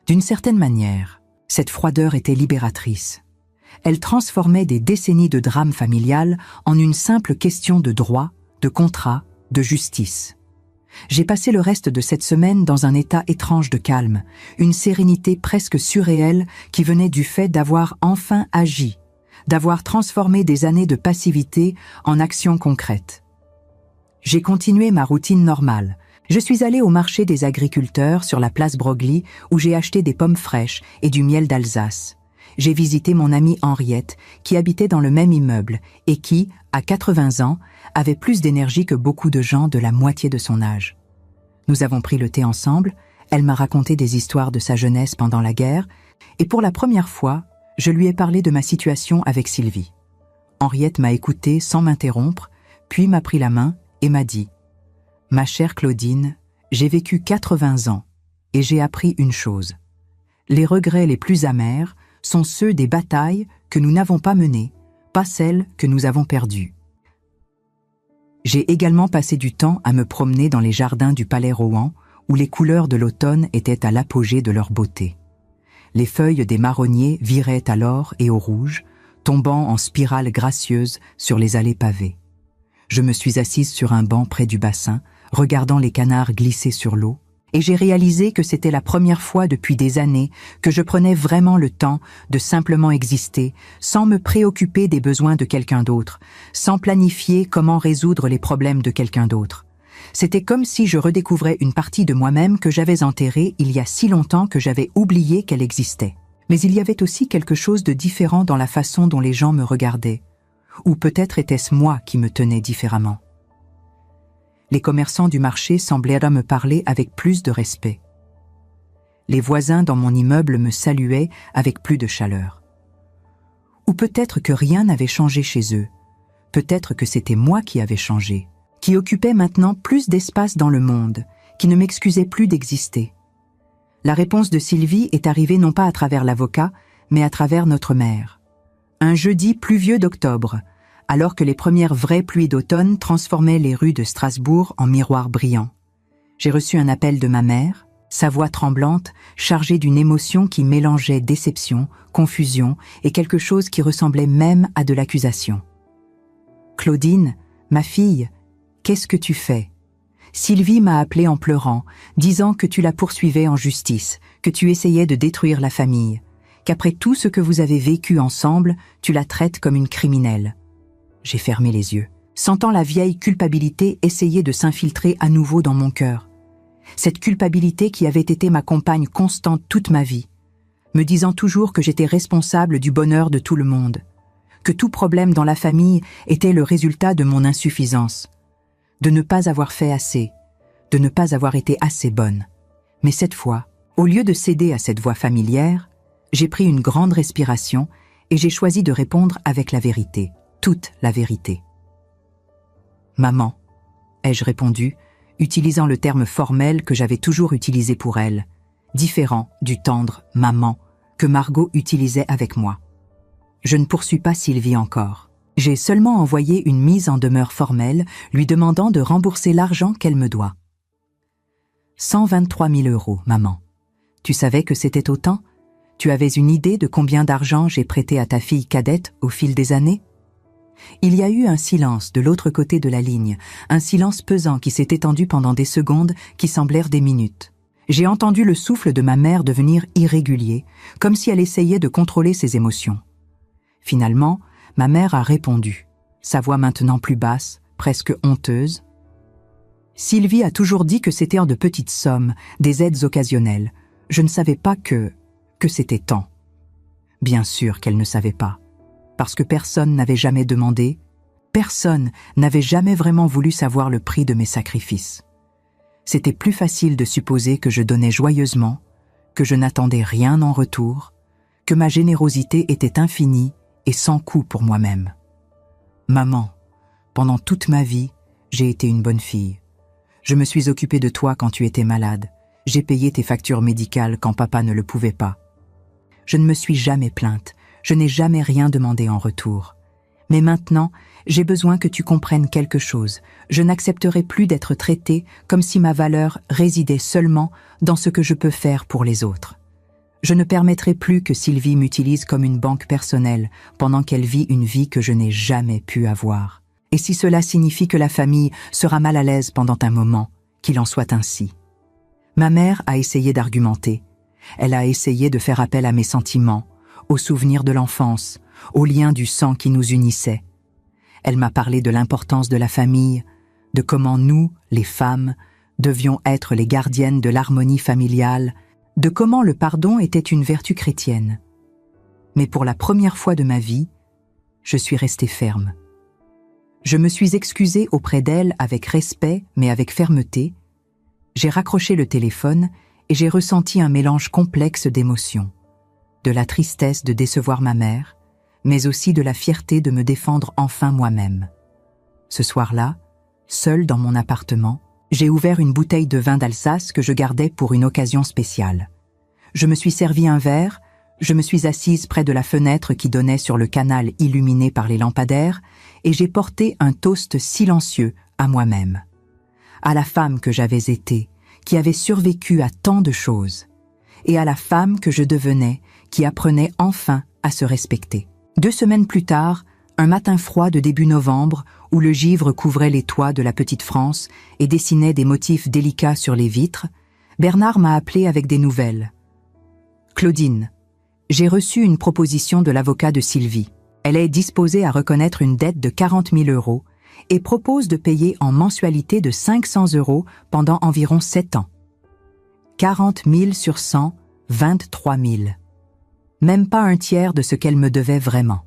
D'une certaine manière, cette froideur était libératrice. Elle transformait des décennies de drame familial en une simple question de droit, de contrat, de justice. J'ai passé le reste de cette semaine dans un état étrange de calme, une sérénité presque surréelle qui venait du fait d'avoir enfin agi, d'avoir transformé des années de passivité en actions concrètes. J'ai continué ma routine normale. Je suis allée au marché des agriculteurs sur la place Broglie où j'ai acheté des pommes fraîches et du miel d'Alsace. J'ai visité mon amie Henriette qui habitait dans le même immeuble et qui, à 80 ans, avait plus d'énergie que beaucoup de gens de la moitié de son âge. Nous avons pris le thé ensemble, elle m'a raconté des histoires de sa jeunesse pendant la guerre et pour la première fois, je lui ai parlé de ma situation avec Sylvie. Henriette m'a écoutée sans m'interrompre, puis m'a pris la main et m'a dit « Ma chère Claudine, j'ai vécu 80 ans et j'ai appris une chose. Les regrets les plus amers sont ceux des batailles que nous n'avons pas menées, pas celles que nous avons perdues. » J'ai également passé du temps à me promener dans les jardins du Palais Rohan, où les couleurs de l'automne étaient à l'apogée de leur beauté. Les feuilles des marronniers viraient à l'or et au rouge, tombant en spirale gracieuse sur les allées pavées. Je me suis assise sur un banc près du bassin, regardant les canards glisser sur l'eau, et j'ai réalisé que c'était la première fois depuis des années que je prenais vraiment le temps de simplement exister, sans me préoccuper des besoins de quelqu'un d'autre, sans planifier comment résoudre les problèmes de quelqu'un d'autre. C'était comme si je redécouvrais une partie de moi-même que j'avais enterrée il y a si longtemps que j'avais oublié qu'elle existait. Mais il y avait aussi quelque chose de différent dans la façon dont les gens me regardaient. Ou peut-être était-ce moi qui me tenais différemment. Les commerçants du marché semblaient me parler avec plus de respect. Les voisins dans mon immeuble me saluaient avec plus de chaleur. Ou peut-être que rien n'avait changé chez eux. Peut-être que c'était moi qui avais changé, qui occupais maintenant plus d'espace dans le monde, qui ne m'excusait plus d'exister. La réponse de Sylvie est arrivée non pas à travers l'avocat, mais à travers notre mère. Un jeudi pluvieux d'octobre, alors que les premières vraies pluies d'automne transformaient les rues de Strasbourg en miroirs brillants. J'ai reçu un appel de ma mère, sa voix tremblante, chargée d'une émotion qui mélangeait déception, confusion et quelque chose qui ressemblait même à de l'accusation. « Claudine, ma fille, qu'est-ce que tu fais ? Sylvie m'a appelée en pleurant, disant que tu la poursuivais en justice, que tu essayais de détruire la famille, qu'après tout ce que vous avez vécu ensemble, tu la traites comme une criminelle. » J'ai fermé les yeux, sentant la vieille culpabilité essayer de s'infiltrer à nouveau dans mon cœur. Cette culpabilité qui avait été ma compagne constante toute ma vie, me disant toujours que j'étais responsable du bonheur de tout le monde, que tout problème dans la famille était le résultat de mon insuffisance, de ne pas avoir fait assez, de ne pas avoir été assez bonne. Mais cette fois, au lieu de céder à cette voix familière, j'ai pris une grande respiration et j'ai choisi de répondre avec la vérité. Toute la vérité. « Maman », ai-je répondu, utilisant le terme formel que j'avais toujours utilisé pour elle, différent du tendre « maman » que Margot utilisait avec moi. Je ne poursuis pas Sylvie encore. J'ai seulement envoyé une mise en demeure formelle lui demandant de rembourser l'argent qu'elle me doit. 123 000 €, maman. Tu savais que c'était autant ? Tu avais une idée de combien d'argent j'ai prêté à ta fille cadette au fil des années ? Il y a eu un silence de l'autre côté de la ligne, un silence pesant qui s'est étendu pendant des secondes qui semblèrent des minutes. J'ai entendu le souffle de ma mère devenir irrégulier, comme si elle essayait de contrôler ses émotions. Finalement, ma mère a répondu, sa voix maintenant plus basse, presque honteuse. « Sylvie a toujours dit que c'était en de petites sommes, des aides occasionnelles. Je ne savais pas que c'était tant. » Bien sûr qu'elle ne savait pas. Parce que personne n'avait jamais demandé, personne n'avait jamais vraiment voulu savoir le prix de mes sacrifices. C'était plus facile de supposer que je donnais joyeusement, que je n'attendais rien en retour, que ma générosité était infinie et sans coût pour moi-même. Maman, pendant toute ma vie, j'ai été une bonne fille. Je me suis occupée de toi quand tu étais malade. J'ai payé tes factures médicales quand papa ne le pouvait pas. Je ne me suis jamais plainte. Je n'ai jamais rien demandé en retour. Mais maintenant, j'ai besoin que tu comprennes quelque chose. Je n'accepterai plus d'être traitée comme si ma valeur résidait seulement dans ce que je peux faire pour les autres. Je ne permettrai plus que Sylvie m'utilise comme une banque personnelle pendant qu'elle vit une vie que je n'ai jamais pu avoir. Et si cela signifie que la famille sera mal à l'aise pendant un moment, qu'il en soit ainsi. Ma mère a essayé d'argumenter. Elle a essayé de faire appel à mes sentiments, aux souvenirs de l'enfance, aux liens du sang qui nous unissaient. Elle m'a parlé de l'importance de la famille, de comment nous, les femmes, devions être les gardiennes de l'harmonie familiale, de comment le pardon était une vertu chrétienne. Mais pour la première fois de ma vie, je suis restée ferme. Je me suis excusée auprès d'elle avec respect mais avec fermeté. J'ai raccroché le téléphone et j'ai ressenti un mélange complexe d'émotions. De la tristesse de décevoir ma mère, mais aussi de la fierté de me défendre enfin moi-même. Ce soir-là, seule dans mon appartement, j'ai ouvert une bouteille de vin d'Alsace que je gardais pour une occasion spéciale. Je me suis servi un verre, je me suis assise près de la fenêtre qui donnait sur le canal illuminé par les lampadaires et j'ai porté un toast silencieux à moi-même. À la femme que j'avais été, qui avait survécu à tant de choses, et à la femme que je devenais, qui apprenait enfin à se respecter. 2 semaines plus tard, un matin froid de début novembre, où le givre couvrait les toits de la petite France et dessinait des motifs délicats sur les vitres, Bernard m'a appelé avec des nouvelles. « Claudine, j'ai reçu une proposition de l'avocat de Sylvie. Elle est disposée à reconnaître une dette de 40 000 € et propose de payer en mensualité de 500 € pendant environ 7 ans. 40 000 sur 100, 23 000. Même pas un tiers de ce qu'elle me devait vraiment.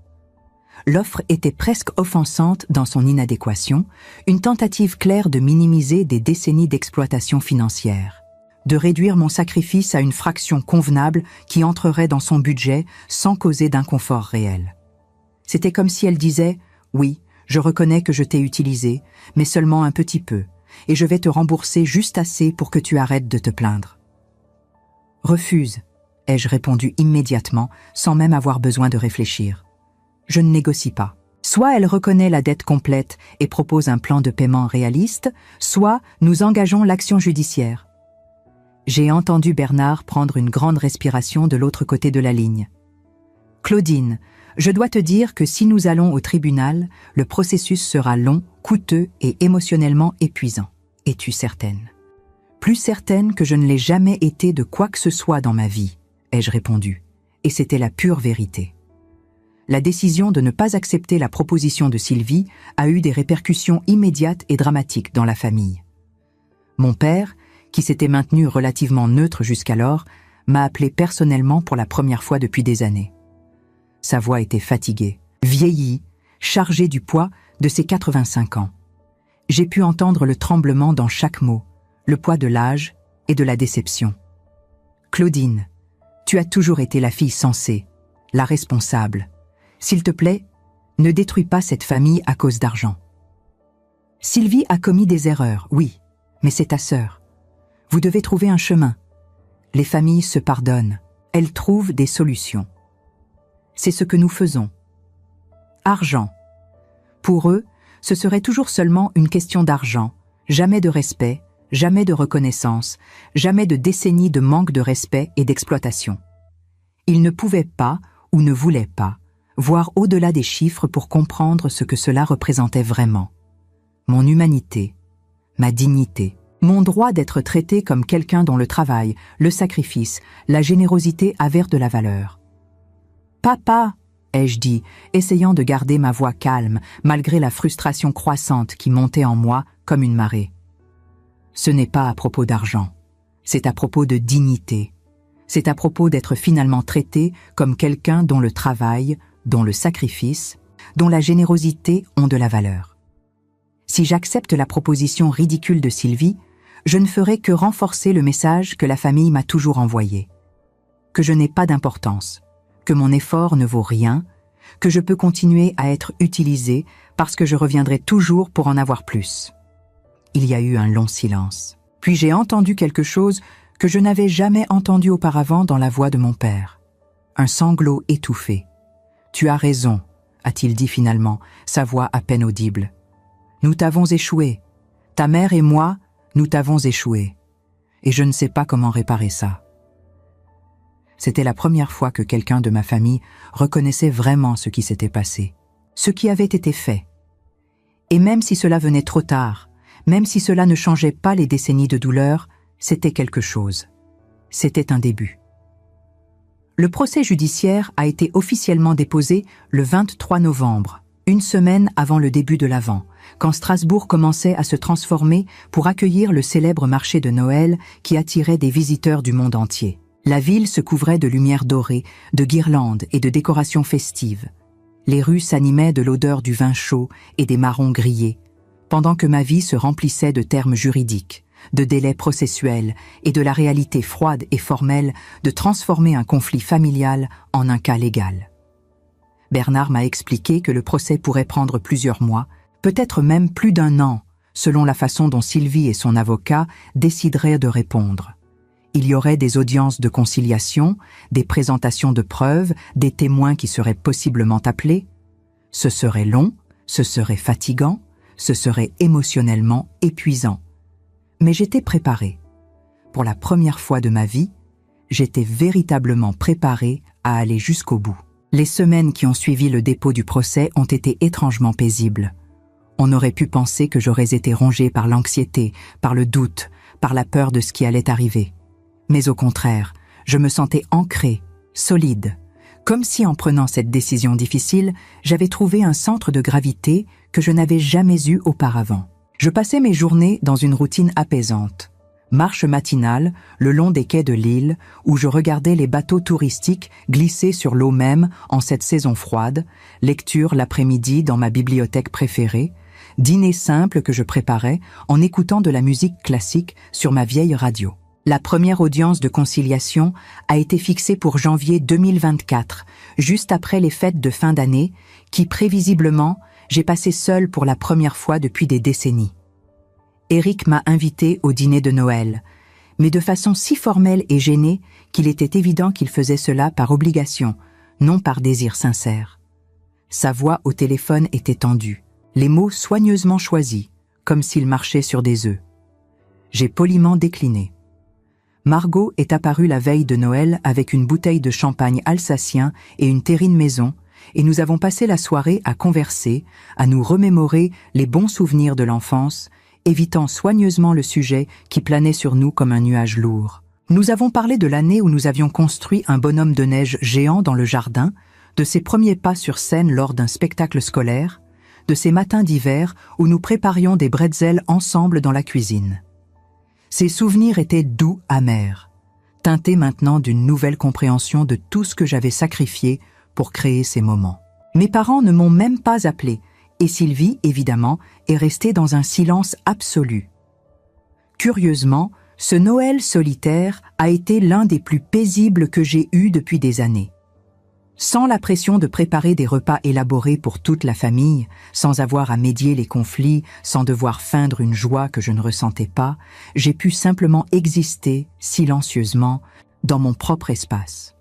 L'offre était presque offensante dans son inadéquation, une tentative claire de minimiser des décennies d'exploitation financière, de réduire mon sacrifice à une fraction convenable qui entrerait dans son budget sans causer d'inconfort réel. C'était comme si elle disait « Oui, je reconnais que je t'ai utilisé, mais seulement un petit peu, et je vais te rembourser juste assez pour que tu arrêtes de te plaindre. » « Refuse, ai-je répondu immédiatement, sans même avoir besoin de réfléchir. Je ne négocie pas. Soit elle reconnaît la dette complète et propose un plan de paiement réaliste, soit nous engageons l'action judiciaire. J'ai entendu Bernard prendre une grande respiration de l'autre côté de la ligne. « Claudine, je dois te dire que si nous allons au tribunal, le processus sera long, coûteux et émotionnellement épuisant. Es-tu certaine ? » Plus certaine que je ne l'ai jamais été de quoi que ce soit dans ma vie, ai-je répondu, et c'était la pure vérité. La décision de ne pas accepter la proposition de Sylvie a eu des répercussions immédiates et dramatiques dans la famille. Mon père, qui s'était maintenu relativement neutre jusqu'alors, m'a appelé personnellement pour la première fois depuis des années. Sa voix était fatiguée, vieillie, chargée du poids de ses 85 ans. J'ai pu entendre le tremblement dans chaque mot, le poids de l'âge et de la déception. « Claudine, tu as toujours été la fille sensée, la responsable. S'il te plaît, ne détruis pas cette famille à cause d'argent. Sylvie a commis des erreurs, oui, mais c'est ta sœur. Vous devez trouver un chemin. Les familles se pardonnent, elles trouvent des solutions. C'est ce que nous faisons. Argent. Pour eux, ce serait toujours seulement une question d'argent, jamais de respect, jamais de reconnaissance, jamais de décennies de manque de respect et d'exploitation. Ils ne pouvaient pas, ou ne voulaient pas, voir au-delà des chiffres pour comprendre ce que cela représentait vraiment. Mon humanité, ma dignité, mon droit d'être traité comme quelqu'un dont le travail, le sacrifice, la générosité avèrent de la valeur. « Papa !» ai-je dit, essayant de garder ma voix calme, malgré la frustration croissante qui montait en moi comme une marée. Ce n'est pas à propos d'argent, c'est à propos de dignité. C'est à propos d'être finalement traité comme quelqu'un dont le travail, dont le sacrifice, dont la générosité ont de la valeur. Si j'accepte la proposition ridicule de Sylvie, je ne ferai que renforcer le message que la famille m'a toujours envoyé. Que je n'ai pas d'importance, que mon effort ne vaut rien, que je peux continuer à être utilisé parce que je reviendrai toujours pour en avoir plus. Il y a eu un long silence. Puis j'ai entendu quelque chose que je n'avais jamais entendu auparavant dans la voix de mon père. Un sanglot étouffé. « Tu as raison », a-t-il dit finalement, sa voix à peine audible. « Nous t'avons échoué. Ta mère et moi, nous t'avons échoué. Et je ne sais pas comment réparer ça. » C'était la première fois que quelqu'un de ma famille reconnaissait vraiment ce qui s'était passé, ce qui avait été fait. Et même si cela venait trop tard, même si cela ne changeait pas les décennies de douleur, c'était quelque chose. C'était un début. Le procès judiciaire a été officiellement déposé le 23 novembre, une semaine avant le début de l'Avent, quand Strasbourg commençait à se transformer pour accueillir le célèbre marché de Noël qui attirait des visiteurs du monde entier. La ville se couvrait de lumières dorées, de guirlandes et de décorations festives. Les rues s'animaient de l'odeur du vin chaud et des marrons grillés, pendant que ma vie se remplissait de termes juridiques, de délais processuels et de la réalité froide et formelle de transformer un conflit familial en un cas légal. Bernard m'a expliqué que le procès pourrait prendre plusieurs mois, peut-être même plus d'1 an, selon la façon dont Sylvie et son avocat décideraient de répondre. Il y aurait des audiences de conciliation, des présentations de preuves, des témoins qui seraient possiblement appelés. Ce serait long, ce serait fatigant, ce serait émotionnellement épuisant. Mais j'étais préparée. pour la première fois de ma vie, j'étais véritablement préparée à aller jusqu'au bout. Les semaines qui ont suivi le dépôt du procès ont été étrangement paisibles. On aurait pu penser que j'aurais été rongée par l'anxiété, par le doute, par la peur de ce qui allait arriver. Mais au contraire, je me sentais ancrée, solide, comme si en prenant cette décision difficile, j'avais trouvé un centre de gravité que je n'avais jamais eu auparavant. Je passais mes journées dans une routine apaisante. Marche matinale le long des quais de l'île où je regardais les bateaux touristiques glisser sur l'eau même en cette saison froide, lecture l'après-midi dans ma bibliothèque préférée, dîner simple que je préparais en écoutant de la musique classique sur ma vieille radio. La première audience de conciliation a été fixée pour janvier 2024, juste après les fêtes de fin d'année, qui prévisiblement, j'ai passé seule pour la première fois depuis des décennies. Eric m'a invitée au dîner de Noël, mais de façon si formelle et gênée qu'il était évident qu'il faisait cela par obligation, non par désir sincère. Sa voix au téléphone était tendue, les mots soigneusement choisis, comme s'il marchait sur des œufs. J'ai poliment décliné. Margot est apparue la veille de Noël avec une bouteille de champagne alsacien et une terrine maison, et nous avons passé la soirée à converser, à nous remémorer les bons souvenirs de l'enfance, évitant soigneusement le sujet qui planait sur nous comme un nuage lourd. Nous avons parlé de l'année où nous avions construit un bonhomme de neige géant dans le jardin, de ses premiers pas sur scène lors d'un spectacle scolaire, de ces matins d'hiver où nous préparions des bretzels ensemble dans la cuisine. Ces souvenirs étaient doux amers, teintés maintenant d'une nouvelle compréhension de tout ce que j'avais sacrifié pour créer ces moments. Mes parents ne m'ont même pas appelé, et Sylvie, évidemment, est restée dans un silence absolu. Curieusement, ce Noël solitaire a été l'un des plus paisibles que j'ai eus depuis des années. Sans la pression de préparer des repas élaborés pour toute la famille, sans avoir à médier les conflits, sans devoir feindre une joie que je ne ressentais pas, j'ai pu simplement exister, silencieusement, dans mon propre espace.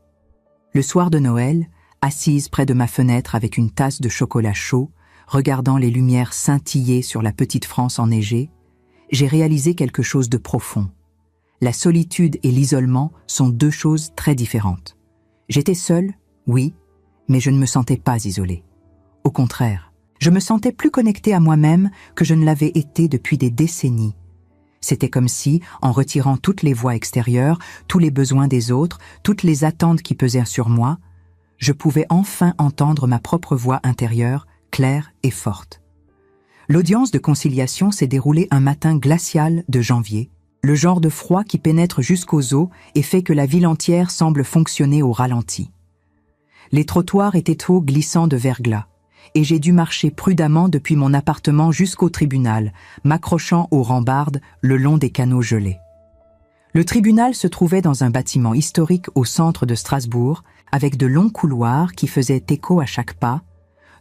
Le soir de Noël, assise près de ma fenêtre avec une tasse de chocolat chaud, regardant les lumières scintiller sur la petite France enneigée, j'ai réalisé quelque chose de profond. La solitude et l'isolement sont deux choses très différentes. J'étais seule, oui, mais je ne me sentais pas isolée. Au contraire, je me sentais plus connectée à moi-même que je ne l'avais été depuis des décennies. C'était comme si, en retirant toutes les voix extérieures, tous les besoins des autres, toutes les attentes qui pesaient sur moi, je pouvais enfin entendre ma propre voix intérieure, claire et forte. L'audience de conciliation s'est déroulée un matin glacial de janvier, le genre de froid qui pénètre jusqu'aux os et fait que la ville entière semble fonctionner au ralenti. Les trottoirs étaient trop glissants de verglas, et j'ai dû marcher prudemment depuis mon appartement jusqu'au tribunal, m'accrochant aux rambardes le long des canaux gelés. Le tribunal se trouvait dans un bâtiment historique au centre de Strasbourg, avec de longs couloirs qui faisaient écho à chaque pas,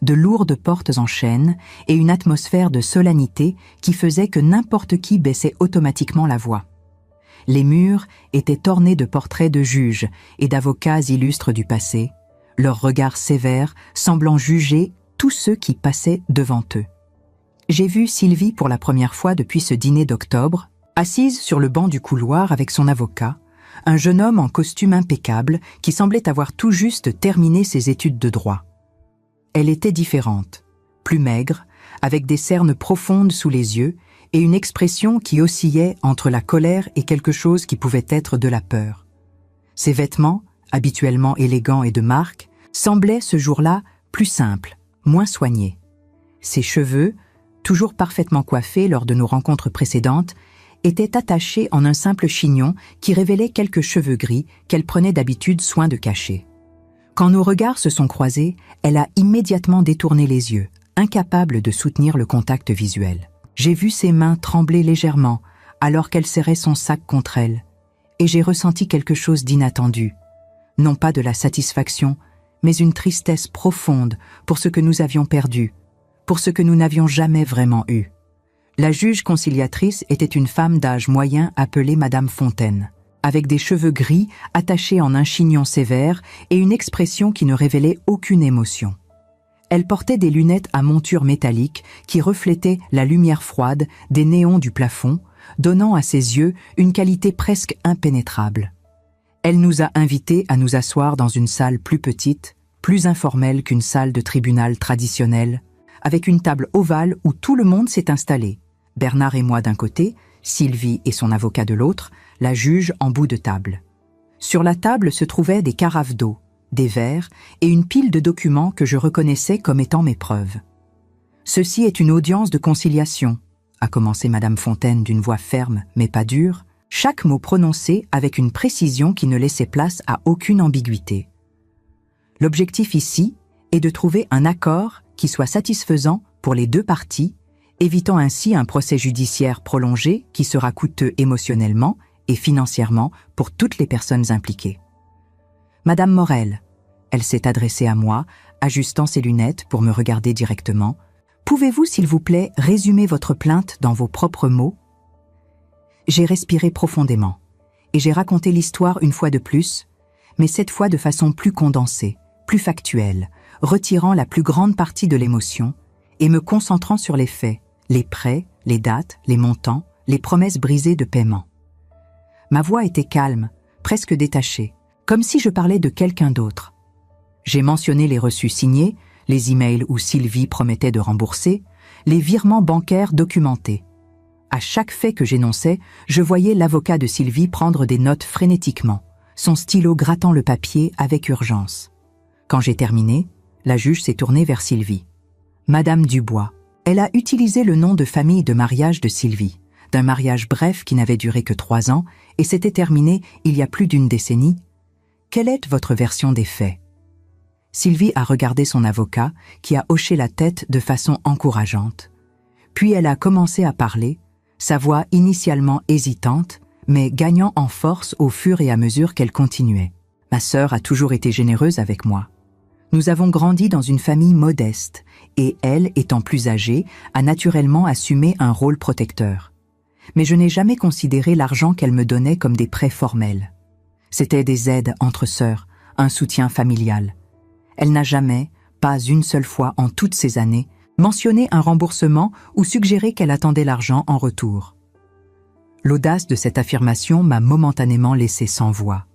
de lourdes portes en chêne et une atmosphère de solennité qui faisait que n'importe qui baissait automatiquement la voix. Les murs étaient ornés de portraits de juges et d'avocats illustres du passé, leurs regards sévères semblant juger tous ceux qui passaient devant eux. J'ai vu Sylvie pour la première fois depuis ce dîner d'octobre, assise sur le banc du couloir avec son avocat, un jeune homme en costume impeccable qui semblait avoir tout juste terminé ses études de droit. Elle était différente, plus maigre, avec des cernes profondes sous les yeux et une expression qui oscillait entre la colère et quelque chose qui pouvait être de la peur. Ses vêtements, habituellement élégants et de marque, semblaient ce jour-là plus simples, moins soignés. Ses cheveux, toujours parfaitement coiffés lors de nos rencontres précédentes, étaient attachés en un simple chignon qui révélait quelques cheveux gris qu'elle prenait d'habitude soin de cacher. Quand nos regards se sont croisés, elle a immédiatement détourné les yeux, incapable de soutenir le contact visuel. J'ai vu ses mains trembler légèrement alors qu'elle serrait son sac contre elle, et j'ai ressenti quelque chose d'inattendu. Non pas de la satisfaction, mais une tristesse profonde pour ce que nous avions perdu, pour ce que nous n'avions jamais vraiment eu. La juge conciliatrice était une femme d'âge moyen appelée Madame Fontaine, avec des cheveux gris attachés en un chignon sévère et une expression qui ne révélait aucune émotion. Elle portait des lunettes à monture métallique qui reflétaient la lumière froide des néons du plafond, donnant à ses yeux une qualité presque impénétrable. Elle nous a invités à nous asseoir dans une salle plus petite, plus informelle qu'une salle de tribunal traditionnelle, avec une table ovale où tout le monde s'est installé. Bernard et moi d'un côté, Sylvie et son avocat de l'autre, la juge en bout de table. Sur la table se trouvaient des carafes d'eau, des verres et une pile de documents que je reconnaissais comme étant mes preuves. « Ceci est une audience de conciliation », a commencé Madame Fontaine d'une voix ferme mais pas dure, chaque mot prononcé avec une précision qui ne laissait place à aucune ambiguïté. L'objectif ici est de trouver un accord qui soit satisfaisant pour les deux parties, évitant ainsi un procès judiciaire prolongé qui sera coûteux émotionnellement et financièrement pour toutes les personnes impliquées. Madame Morel, elle s'est adressée à moi, ajustant ses lunettes pour me regarder directement. Pouvez-vous, s'il vous plaît, résumer votre plainte dans vos propres mots? J'ai respiré profondément et j'ai raconté l'histoire une fois de plus, mais cette fois de façon plus condensée, plus factuelle, retirant la plus grande partie de l'émotion et me concentrant sur les faits, les prêts, les dates, les montants, les promesses brisées de paiement. Ma voix était calme, presque détachée, comme si je parlais de quelqu'un d'autre. J'ai mentionné les reçus signés, les emails où Sylvie promettait de rembourser, les virements bancaires documentés. À chaque fait que j'énonçais, je voyais l'avocat de Sylvie prendre des notes frénétiquement, son stylo grattant le papier avec urgence. Quand j'ai terminé, la juge s'est tournée vers Sylvie. Madame Dubois. Elle a utilisé le nom de famille de mariage de Sylvie, d'un mariage bref qui n'avait duré que 3 ans et s'était terminé il y a plus d'une décennie. Quelle est votre version des faits? Sylvie a regardé son avocat, qui a hoché la tête de façon encourageante. Puis elle a commencé à parler, sa voix initialement hésitante, mais gagnant en force au fur et à mesure qu'elle continuait. Ma sœur a toujours été généreuse avec moi. Nous avons grandi dans une famille modeste, et elle, étant plus âgée, a naturellement assumé un rôle protecteur. Mais je n'ai jamais considéré l'argent qu'elle me donnait comme des prêts formels. C'était des aides entre sœurs, un soutien familial. Elle n'a jamais, pas une seule fois en toutes ces années, mentionné un remboursement ou suggéré qu'elle attendait l'argent en retour. L'audace de cette affirmation m'a momentanément laissé sans voix.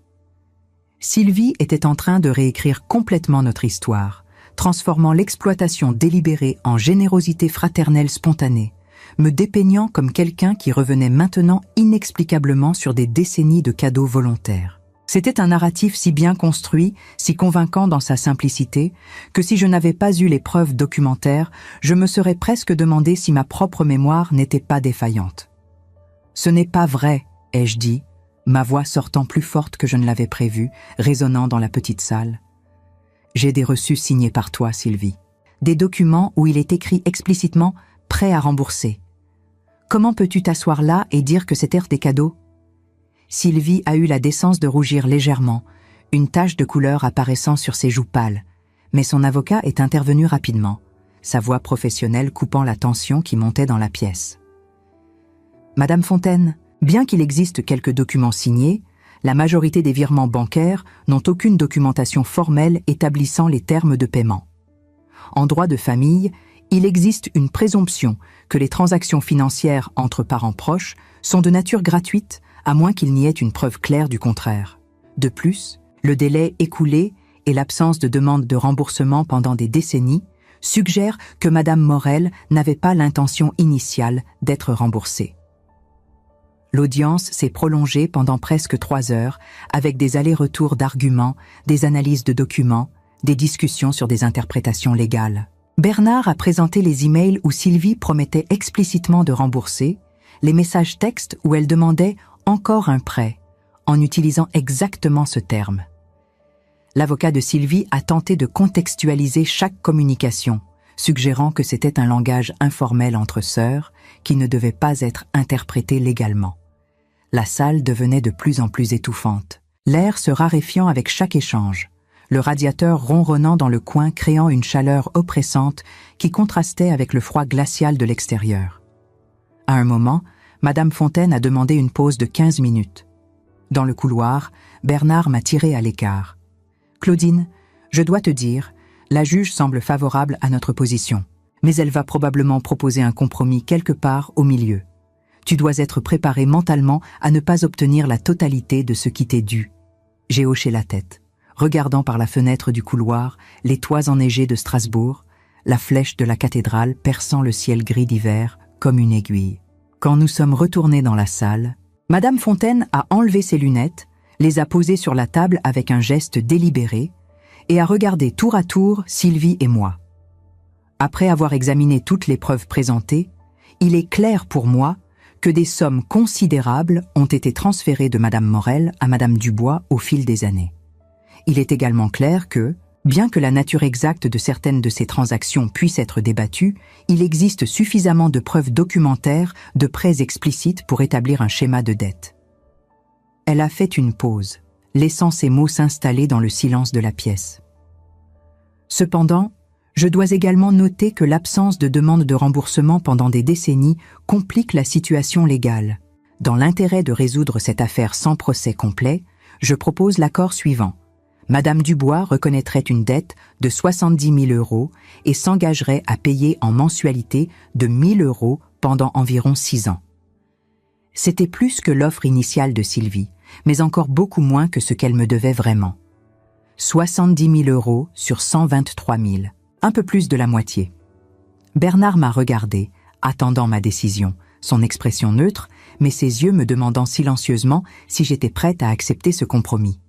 Sylvie était en train de réécrire complètement notre histoire, transformant l'exploitation délibérée en générosité fraternelle spontanée, me dépeignant comme quelqu'un qui revenait maintenant inexplicablement sur des décennies de cadeaux volontaires. C'était un narratif si bien construit, si convaincant dans sa simplicité, que si je n'avais pas eu les preuves documentaires, je me serais presque demandé si ma propre mémoire n'était pas défaillante. « Ce n'est pas vrai », ai-je dit, ma voix sortant plus forte que je ne l'avais prévu, résonnant dans la petite salle. « J'ai des reçus signés par toi, Sylvie. Des documents où il est écrit explicitement « prêt à rembourser ». Comment peux-tu t'asseoir là et dire que c'était des cadeaux ? Sylvie a eu la décence de rougir légèrement, une tache de couleur apparaissant sur ses joues pâles, mais son avocat est intervenu rapidement, sa voix professionnelle coupant la tension qui montait dans la pièce. « Madame Fontaine, bien qu'il existe quelques documents signés, la majorité des virements bancaires n'ont aucune documentation formelle établissant les termes de paiement. En droit de famille, il existe une présomption que les transactions financières entre parents proches sont de nature gratuite à moins qu'il n'y ait une preuve claire du contraire. De plus, le délai écoulé et l'absence de demande de remboursement pendant des décennies suggèrent que Madame Morel n'avait pas l'intention initiale d'être remboursée. L'audience s'est prolongée pendant presque 3 heures avec des allers-retours d'arguments, des analyses de documents, des discussions sur des interprétations légales. Bernard a présenté les emails où Sylvie promettait explicitement de rembourser, les messages textes où elle demandait encore un prêt, en utilisant exactement ce terme. L'avocat de Sylvie a tenté de contextualiser chaque communication, suggérant que c'était un langage informel entre sœurs qui ne devait pas être interprété légalement. La salle devenait de plus en plus étouffante, l'air se raréfiant avec chaque échange, le radiateur ronronnant dans le coin créant une chaleur oppressante qui contrastait avec le froid glacial de l'extérieur. À un moment, Madame Fontaine a demandé une pause de 15 minutes. Dans le couloir, Bernard m'a tiré à l'écart. « Claudine, je dois te dire, la juge semble favorable à notre position, mais elle va probablement proposer un compromis quelque part au milieu. Tu dois être préparé mentalement à ne pas obtenir la totalité de ce qui t'est dû. » J'ai hoché la tête, regardant par la fenêtre du couloir les toits enneigés de Strasbourg, la flèche de la cathédrale perçant le ciel gris d'hiver comme une aiguille. Quand nous sommes retournés dans la salle, Madame Fontaine a enlevé ses lunettes, les a posées sur la table avec un geste délibéré et a regardé tour à tour Sylvie et moi. Après avoir examiné toutes les preuves présentées, il est clair pour moi que des sommes considérables ont été transférées de Madame Morel à Madame Dubois au fil des années. Il est également clair que, bien que la nature exacte de certaines de ces transactions puisse être débattue, il existe suffisamment de preuves documentaires de prêts explicites pour établir un schéma de dette. Elle a fait une pause, laissant ces mots s'installer dans le silence de la pièce. Cependant, je dois également noter que l'absence de demande de remboursement pendant des décennies complique la situation légale. Dans l'intérêt de résoudre cette affaire sans procès complet, je propose l'accord suivant. Madame Dubois reconnaîtrait une dette de 70 000 € et s'engagerait à payer en mensualité de 1 000 € pendant environ 6 ans. C'était plus que l'offre initiale de Sylvie, mais encore beaucoup moins que ce qu'elle me devait vraiment. 70 000 € sur 123 000, un peu plus de la moitié. Bernard m'a regardé, attendant ma décision, son expression neutre, mais ses yeux me demandant silencieusement si j'étais prête à accepter ce compromis.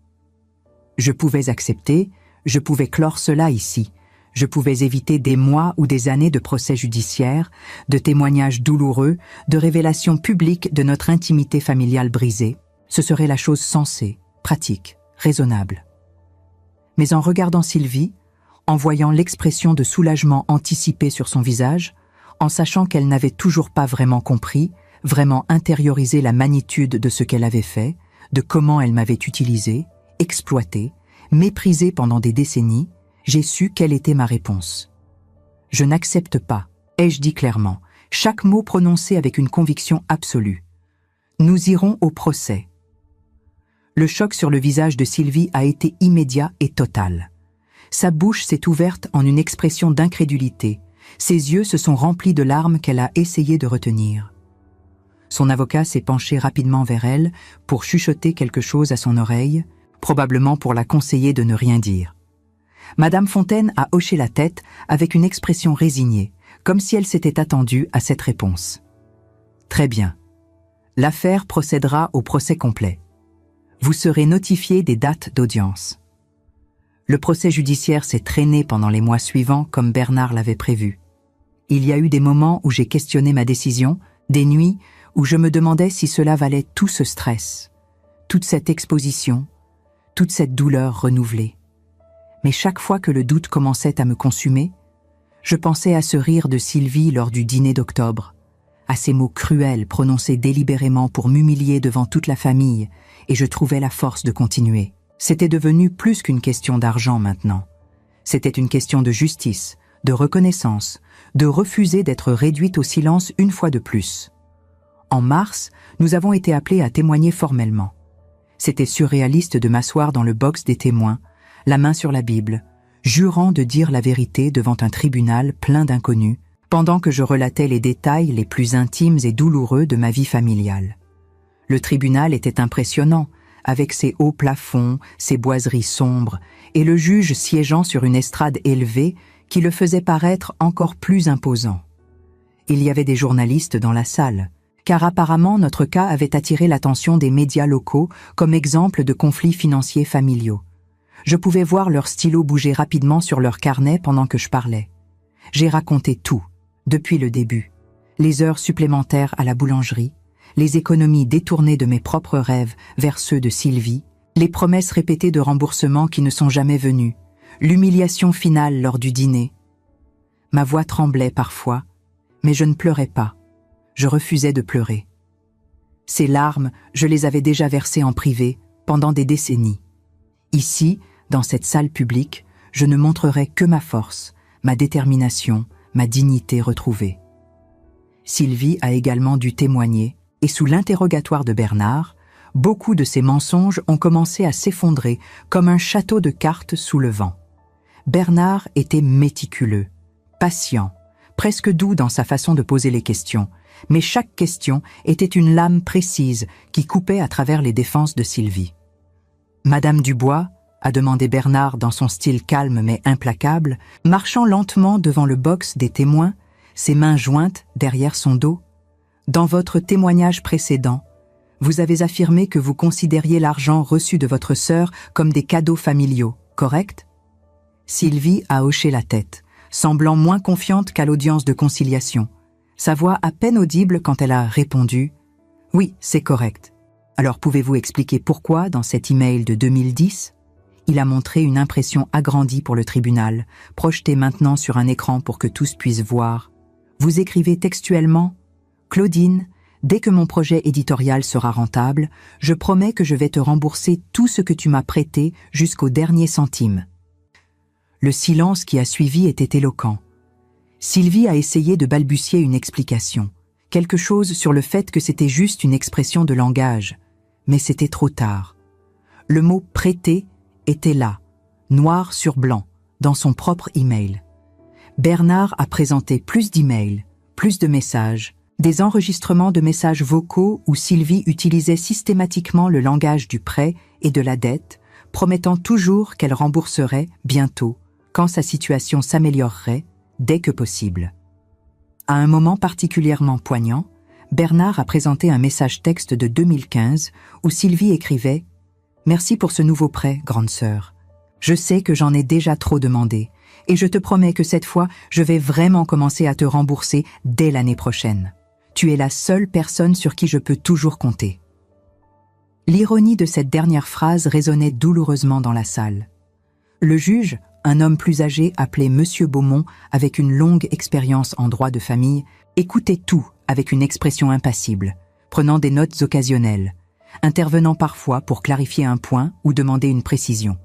Je pouvais accepter, je pouvais clore cela ici, je pouvais éviter des mois ou des années de procès judiciaires, de témoignages douloureux, de révélations publiques de notre intimité familiale brisée. Ce serait la chose sensée, pratique, raisonnable. Mais en regardant Sylvie, en voyant l'expression de soulagement anticipée sur son visage, en sachant qu'elle n'avait toujours pas vraiment compris, vraiment intériorisé la magnitude de ce qu'elle avait fait, de comment elle m'avait utilisé, exploité, méprisé pendant des décennies, j'ai su quelle était ma réponse. Je n'accepte pas, ai-je dit clairement, chaque mot prononcé avec une conviction absolue. Nous irons au procès. Le choc sur le visage de Sylvie a été immédiat et total. Sa bouche s'est ouverte en une expression d'incrédulité. Ses yeux se sont remplis de larmes qu'elle a essayé de retenir. Son avocat s'est penché rapidement vers elle pour chuchoter quelque chose à son oreille, probablement pour la conseiller de ne rien dire. Madame Fontaine a hoché la tête avec une expression résignée, comme si elle s'était attendue à cette réponse. Très bien. L'affaire procédera au procès complet. Vous serez notifié des dates d'audience. Le procès judiciaire s'est traîné pendant les mois suivants comme Bernard l'avait prévu. Il y a eu des moments où j'ai questionné ma décision, des nuits où je me demandais si cela valait tout ce stress, toute cette exposition, toute cette douleur renouvelée. Mais chaque fois que le doute commençait à me consumer, je pensais à ce rire de Sylvie lors du dîner d'octobre, à ces mots cruels prononcés délibérément pour m'humilier devant toute la famille, et je trouvais la force de continuer. C'était devenu plus qu'une question d'argent maintenant. C'était une question de justice, de reconnaissance, de refuser d'être réduite au silence une fois de plus. En mars, nous avons été appelés à témoigner formellement. C'était surréaliste de m'asseoir dans le box des témoins, la main sur la Bible, jurant de dire la vérité devant un tribunal plein d'inconnus, pendant que je relatais les détails les plus intimes et douloureux de ma vie familiale. Le tribunal était impressionnant, avec ses hauts plafonds, ses boiseries sombres, et le juge siégeant sur une estrade élevée qui le faisait paraître encore plus imposant. Il y avait des journalistes dans la salle, car apparemment notre cas avait attiré l'attention des médias locaux comme exemple de conflits financiers familiaux. Je pouvais voir leurs stylos bouger rapidement sur leur carnet pendant que je parlais. J'ai raconté tout, depuis le début. Les heures supplémentaires à la boulangerie, les économies détournées de mes propres rêves vers ceux de Sylvie, les promesses répétées de remboursement qui ne sont jamais venues, l'humiliation finale lors du dîner. Ma voix tremblait parfois, mais je ne pleurais pas. Je refusais de pleurer. Ces larmes, je les avais déjà versées en privé pendant des décennies. Ici, dans cette salle publique, je ne montrerai que ma force, ma détermination, ma dignité retrouvée. Sylvie a également dû témoigner, et sous l'interrogatoire de Bernard, beaucoup de ses mensonges ont commencé à s'effondrer comme un château de cartes sous le vent. Bernard était méticuleux, patient, presque doux dans sa façon de poser les questions, mais chaque question était une lame précise qui coupait à travers les défenses de Sylvie. « Madame Dubois ?» a demandé Bernard dans son style calme mais implacable, marchant lentement devant le box des témoins, ses mains jointes derrière son dos. « Dans votre témoignage précédent, vous avez affirmé que vous considériez l'argent reçu de votre sœur comme des cadeaux familiaux, correct ?» Sylvie a hoché la tête, semblant moins confiante qu'à l'audience de conciliation. Sa voix à peine audible quand elle a répondu « Oui, c'est correct. Alors pouvez-vous expliquer pourquoi dans cet email de 2010 ?» Il a montré une impression agrandie pour le tribunal, projetée maintenant sur un écran pour que tous puissent voir. Vous écrivez textuellement « Claudine, dès que mon projet éditorial sera rentable, je promets que je vais te rembourser tout ce que tu m'as prêté jusqu'au dernier centime. » Le silence qui a suivi était éloquent. Sylvie a essayé de balbutier une explication, quelque chose sur le fait que c'était juste une expression de langage, mais c'était trop tard. Le mot « prêter » était là, noir sur blanc, dans son propre email. Bernard a présenté plus d'emails, plus de messages, des enregistrements de messages vocaux où Sylvie utilisait systématiquement le langage du prêt et de la dette, promettant toujours qu'elle rembourserait bientôt, quand sa situation s'améliorerait, dès que possible. À un moment particulièrement poignant, Bernard a présenté un message texte de 2015 où Sylvie écrivait « Merci pour ce nouveau prêt, grande sœur. Je sais que j'en ai déjà trop demandé, et je te promets que cette fois, je vais vraiment commencer à te rembourser dès l'année prochaine. Tu es la seule personne sur qui je peux toujours compter. » L'ironie de cette dernière phrase résonnait douloureusement dans la salle. Le juge, un homme plus âgé appelé Monsieur Beaumont, avec une longue expérience en droit de famille, écoutait tout avec une expression impassible, prenant des notes occasionnelles, intervenant parfois pour clarifier un point ou demander une précision.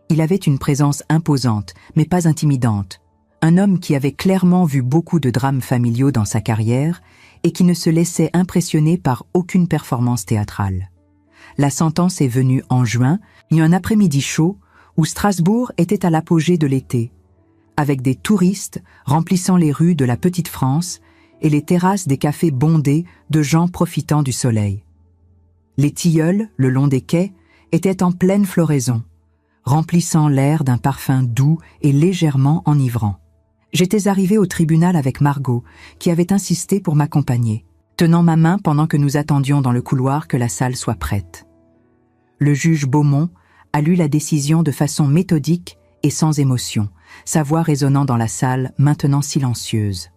Il avait une présence imposante, mais pas intimidante. Un homme qui avait clairement vu beaucoup de drames familiaux dans sa carrière et qui ne se laissait impressionner par aucune performance théâtrale. La sentence est venue en juin, et un après-midi chaud, où Strasbourg était à l'apogée de l'été, avec des touristes remplissant les rues de la Petite France et les terrasses des cafés bondés de gens profitant du soleil. Les tilleuls, le long des quais, étaient en pleine floraison, remplissant l'air d'un parfum doux et légèrement enivrant. J'étais arrivée au tribunal avec Margot, qui avait insisté pour m'accompagner, tenant ma main pendant que nous attendions dans le couloir que la salle soit prête. Le juge Beaumont a lu la décision de façon méthodique et sans émotion, sa voix résonnant dans la salle, maintenant silencieuse.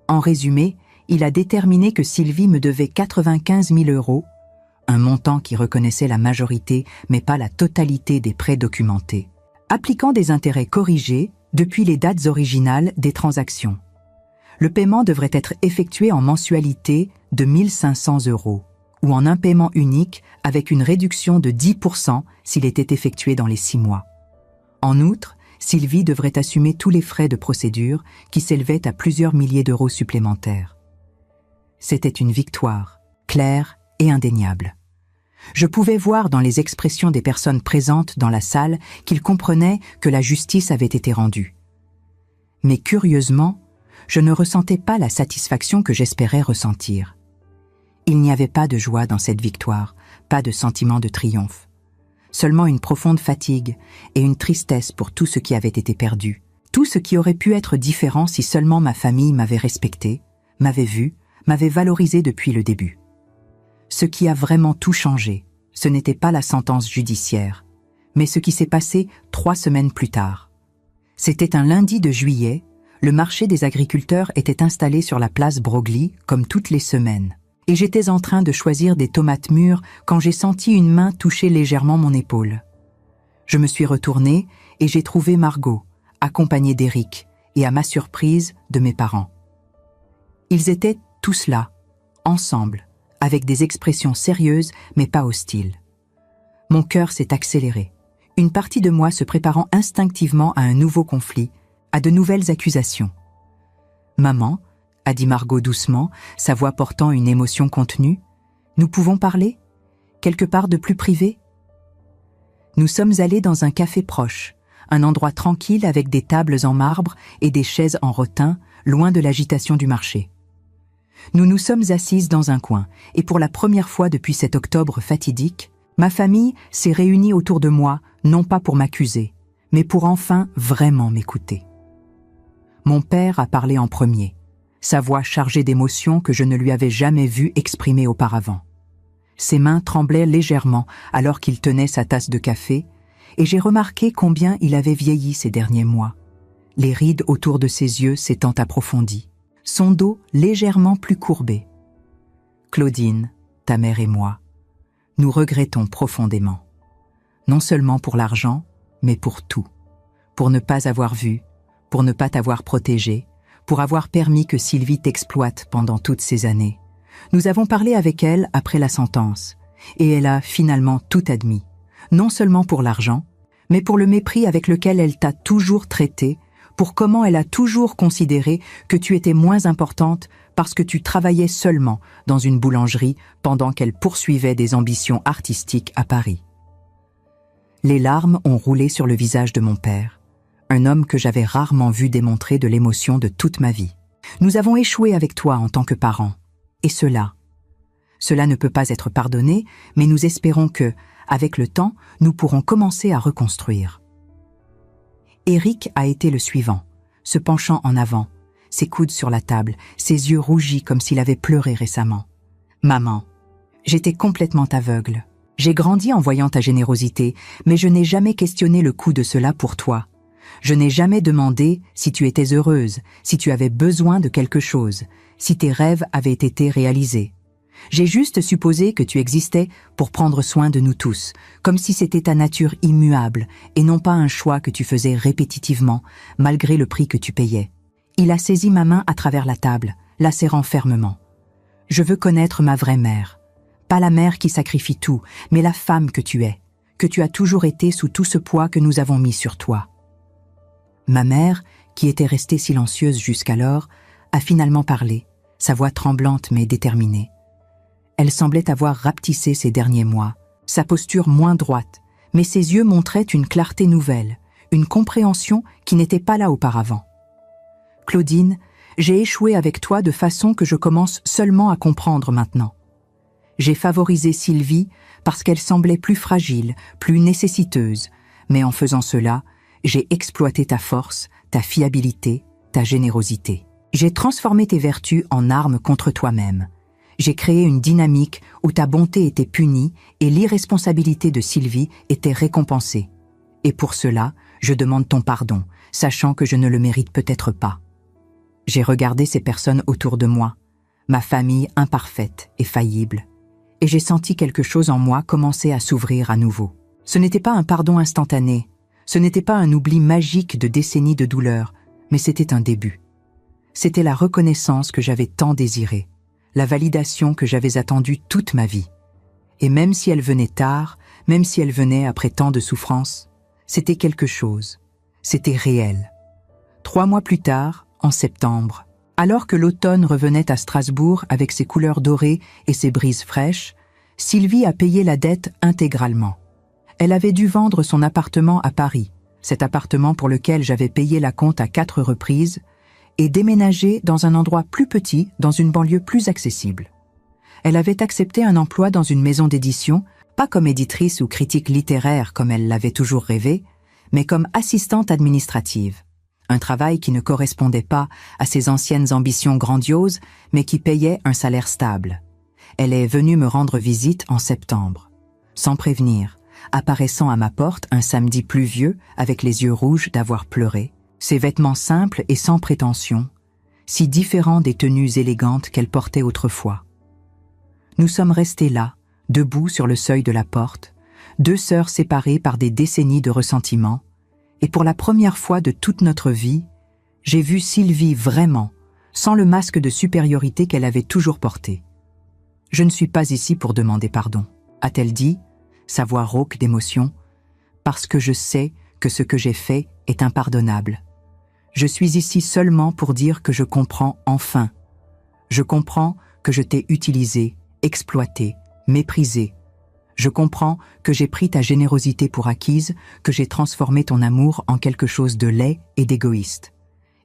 En résumé, il a déterminé que Sylvie me devait 95 000 €, un montant qui reconnaissait la majorité mais pas la totalité des prêts documentés, appliquant des intérêts corrigés depuis les dates originales des transactions. Le paiement devrait être effectué en mensualité de 1 500 € ou en un paiement unique avec une réduction de 10% s'il était effectué dans les 6 mois. En outre, Sylvie devrait assumer tous les frais de procédure qui s'élevaient à plusieurs milliers d'euros supplémentaires. C'était une victoire, claire et indéniable. Je pouvais voir dans les expressions des personnes présentes dans la salle qu'ils comprenaient que la justice avait été rendue. Mais curieusement, je ne ressentais pas la satisfaction que j'espérais ressentir. Il n'y avait pas de joie dans cette victoire, pas de sentiment de triomphe. Seulement une profonde fatigue et une tristesse pour tout ce qui avait été perdu. Tout ce qui aurait pu être différent si seulement ma famille m'avait respecté, m'avait vu, m'avait valorisé depuis le début. Ce qui a vraiment tout changé, ce n'était pas la sentence judiciaire, mais ce qui s'est passé 3 semaines plus tard. C'était un lundi de juillet, le marché des agriculteurs était installé sur la place Broglie, comme toutes les semaines. Et j'étais en train de choisir des tomates mûres quand j'ai senti une main toucher légèrement mon épaule. Je me suis retournée et j'ai trouvé Margot, accompagnée d'Éric, et à ma surprise, de mes parents. Ils étaient tous là, ensemble, avec des expressions sérieuses mais pas hostiles. Mon cœur s'est accéléré, une partie de moi se préparant instinctivement à un nouveau conflit, à de nouvelles accusations. « Maman », a dit Margot doucement, sa voix portant une émotion contenue, « nous pouvons parler? Quelque part de plus privé ?» Nous sommes allés dans un café proche, un endroit tranquille avec des tables en marbre et des chaises en rotin, loin de l'agitation du marché. Nous nous sommes assises dans un coin, et pour la première fois depuis cet octobre fatidique, ma famille s'est réunie autour de moi, non pas pour m'accuser, mais pour enfin vraiment m'écouter. Mon père a parlé en premier, sa voix chargée d'émotions que je ne lui avais jamais vu exprimer auparavant. Ses mains tremblaient légèrement alors qu'il tenait sa tasse de café, et j'ai remarqué combien il avait vieilli ces derniers mois, les rides autour de ses yeux s'étant approfondies, son dos légèrement plus courbé. « Claudine, ta mère et moi, nous regrettons profondément, non seulement pour l'argent, mais pour tout, pour ne pas avoir vu, pour ne pas t'avoir protégée, pour avoir permis que Sylvie t'exploite pendant toutes ces années. Nous avons parlé avec elle après la sentence, et elle a finalement tout admis, non seulement pour l'argent, mais pour le mépris avec lequel elle t'a toujours traité, pour comment elle a toujours considéré que tu étais moins importante parce que tu travaillais seulement dans une boulangerie pendant qu'elle poursuivait des ambitions artistiques à Paris. Les larmes ont roulé sur le visage de mon père, un homme que j'avais rarement vu démontrer de l'émotion de toute ma vie. Nous avons échoué avec toi en tant que parents, et cela ne peut pas être pardonné, mais nous espérons que, avec le temps, nous pourrons commencer à reconstruire. Éric a été le suivant, se penchant en avant, ses coudes sur la table, ses yeux rougis comme s'il avait pleuré récemment. « Maman, j'étais complètement aveugle. J'ai grandi en voyant ta générosité, mais je n'ai jamais questionné le coût de cela pour toi. Je n'ai jamais demandé si tu étais heureuse, si tu avais besoin de quelque chose, si tes rêves avaient été réalisés. J'ai juste supposé que tu existais pour prendre soin de nous tous, comme si c'était ta nature immuable et non pas un choix que tu faisais répétitivement, malgré le prix que tu payais. » Il a saisi ma main à travers la table, la serrant fermement. « Je veux connaître ma vraie mère. Pas la mère qui sacrifie tout, mais la femme que tu es, que tu as toujours été sous tout ce poids que nous avons mis sur toi. » Ma mère, qui était restée silencieuse jusqu'alors, a finalement parlé, sa voix tremblante mais déterminée. Elle semblait avoir rapetissé ces derniers mois, sa posture moins droite, mais ses yeux montraient une clarté nouvelle, une compréhension qui n'était pas là auparavant. « Claudine, j'ai échoué avec toi de façon que je commence seulement à comprendre maintenant. J'ai favorisé Sylvie parce qu'elle semblait plus fragile, plus nécessiteuse, mais en faisant cela, j'ai exploité ta force, ta fiabilité, ta générosité. J'ai transformé tes vertus en armes contre toi-même. J'ai créé une dynamique où ta bonté était punie et l'irresponsabilité de Sylvie était récompensée. Et pour cela, je demande ton pardon, sachant que je ne le mérite peut-être pas. » J'ai regardé ces personnes autour de moi, ma famille imparfaite et faillible, et j'ai senti quelque chose en moi commencer à s'ouvrir à nouveau. Ce n'était pas un pardon instantané, ce n'était pas un oubli magique de décennies de douleur, mais c'était un début. C'était la reconnaissance que j'avais tant désirée, la validation que j'avais attendue toute ma vie. Et même si elle venait tard, même si elle venait après tant de souffrances, c'était quelque chose, c'était réel. 3 mois plus tard, en septembre, alors que l'automne revenait à Strasbourg avec ses couleurs dorées et ses brises fraîches, Sylvie a payé la dette intégralement. Elle avait dû vendre son appartement à Paris, cet appartement pour lequel j'avais payé la compte à 4 reprises, et déménager dans un endroit plus petit, dans une banlieue plus accessible. Elle avait accepté un emploi dans une maison d'édition, pas comme éditrice ou critique littéraire comme elle l'avait toujours rêvé, mais comme assistante administrative. Un travail qui ne correspondait pas à ses anciennes ambitions grandioses, mais qui payait un salaire stable. Elle est venue me rendre visite en septembre, sans prévenir, apparaissant à ma porte un samedi pluvieux avec les yeux rouges d'avoir pleuré, ses vêtements simples et sans prétention, si différents des tenues élégantes qu'elle portait autrefois. Nous sommes restés là, debout sur le seuil de la porte, 2 sœurs séparées par des décennies de ressentiment, et pour la première fois de toute notre vie, j'ai vu Sylvie vraiment, sans le masque de supériorité qu'elle avait toujours porté. « Je ne suis pas ici pour demander pardon », a-t-elle dit, sa voix rauque d'émotion, « parce que je sais que ce que j'ai fait est impardonnable. Je suis ici seulement pour dire que je comprends enfin. Je comprends que je t'ai utilisé, exploité, méprisé. Je comprends que j'ai pris ta générosité pour acquise, que j'ai transformé ton amour en quelque chose de laid et d'égoïste.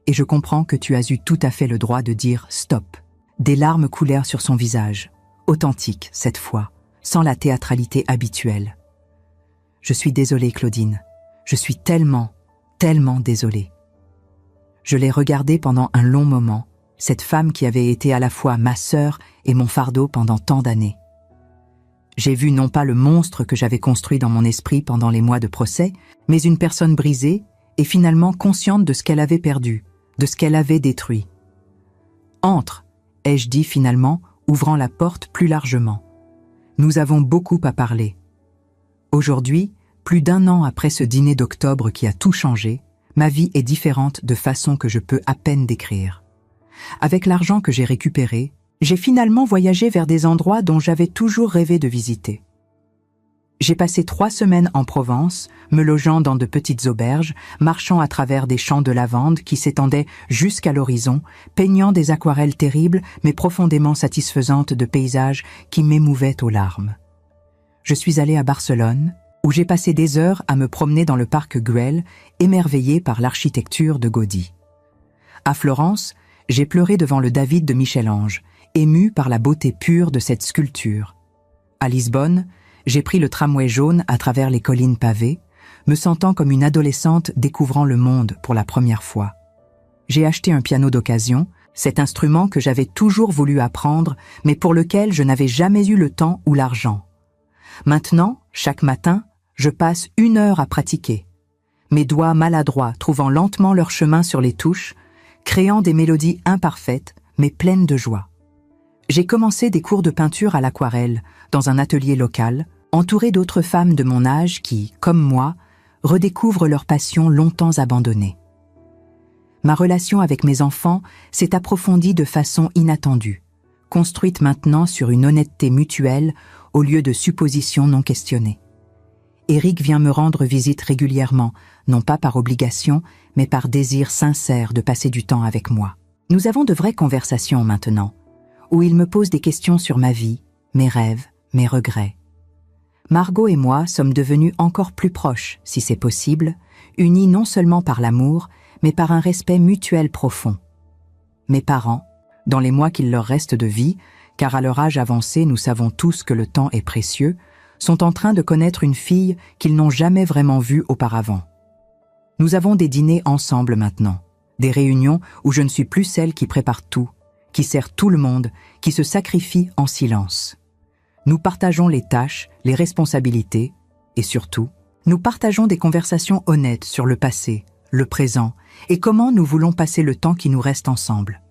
Et je comprends que tu as eu tout à fait le droit de dire « stop ». Des larmes coulèrent sur son visage, authentique cette fois, sans la théâtralité habituelle. Je suis désolée, Claudine. Je suis tellement désolée. Je l'ai regardée pendant un long moment, cette femme qui avait été à la fois ma sœur et mon fardeau pendant tant d'années. J'ai vu non pas le monstre que j'avais construit dans mon esprit pendant les mois de procès, mais une personne brisée et finalement consciente de ce qu'elle avait perdu, de ce qu'elle avait détruit. « Entre », ai-je dit finalement, ouvrant la porte plus largement. Nous avons beaucoup à parler. Aujourd'hui, plus d'1 an après ce dîner d'octobre qui a tout changé, ma vie est différente de façon que je peux à peine décrire. Avec l'argent que j'ai récupéré, j'ai finalement voyagé vers des endroits dont j'avais toujours rêvé de visiter. J'ai passé 3 semaines en Provence, me logeant dans de petites auberges, marchant à travers des champs de lavande qui s'étendaient jusqu'à l'horizon, peignant des aquarelles terribles mais profondément satisfaisantes de paysages qui m'émouvaient aux larmes. Je suis allée à Barcelone, où j'ai passé des heures à me promener dans le parc Güell, émerveillée par l'architecture de Gaudí. À Florence, j'ai pleuré devant le David de Michel-Ange, émue par la beauté pure de cette sculpture. À Lisbonne, j'ai pris le tramway jaune à travers les collines pavées, me sentant comme une adolescente découvrant le monde pour la première fois. J'ai acheté un piano d'occasion, cet instrument que j'avais toujours voulu apprendre, mais pour lequel je n'avais jamais eu le temps ou l'argent. Maintenant, chaque matin, je passe 1 heure à pratiquer. Mes doigts maladroits trouvant lentement leur chemin sur les touches, créant des mélodies imparfaites, mais pleines de joie. J'ai commencé des cours de peinture à l'aquarelle, dans un atelier local, entouré d'autres femmes de mon âge qui, comme moi, redécouvrent leur passion longtemps abandonnée. Ma relation avec mes enfants s'est approfondie de façon inattendue, construite maintenant sur une honnêteté mutuelle au lieu de suppositions non questionnées. Éric vient me rendre visite régulièrement, non pas par obligation, mais par désir sincère de passer du temps avec moi. Nous avons de vraies conversations maintenant, où il me pose des questions sur ma vie, mes rêves, mes regrets. Margot et moi sommes devenus encore plus proches, si c'est possible, unis non seulement par l'amour, mais par un respect mutuel profond. Mes parents, dans les mois qu'il leur reste de vie, car à leur âge avancé nous savons tous que le temps est précieux, sont en train de connaître une fille qu'ils n'ont jamais vraiment vue auparavant. Nous avons des dîners ensemble maintenant, des réunions où je ne suis plus celle qui prépare tout, qui sert tout le monde, qui se sacrifie en silence. Nous partageons les tâches, les responsabilités, et surtout, nous partageons des conversations honnêtes sur le passé, le présent, et comment nous voulons passer le temps qui nous reste ensemble.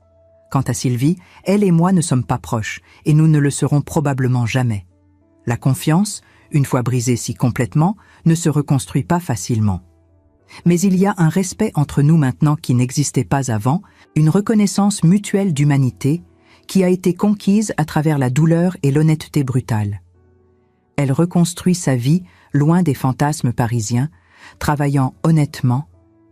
Quant à Sylvie, elle et moi ne sommes pas proches, et nous ne le serons probablement jamais. La confiance, une fois brisée si complètement, ne se reconstruit pas facilement. Mais il y a un respect entre nous maintenant qui n'existait pas avant, une reconnaissance mutuelle d'humanité qui a été conquise à travers la douleur et l'honnêteté brutale. Elle reconstruit sa vie loin des fantasmes parisiens, travaillant honnêtement,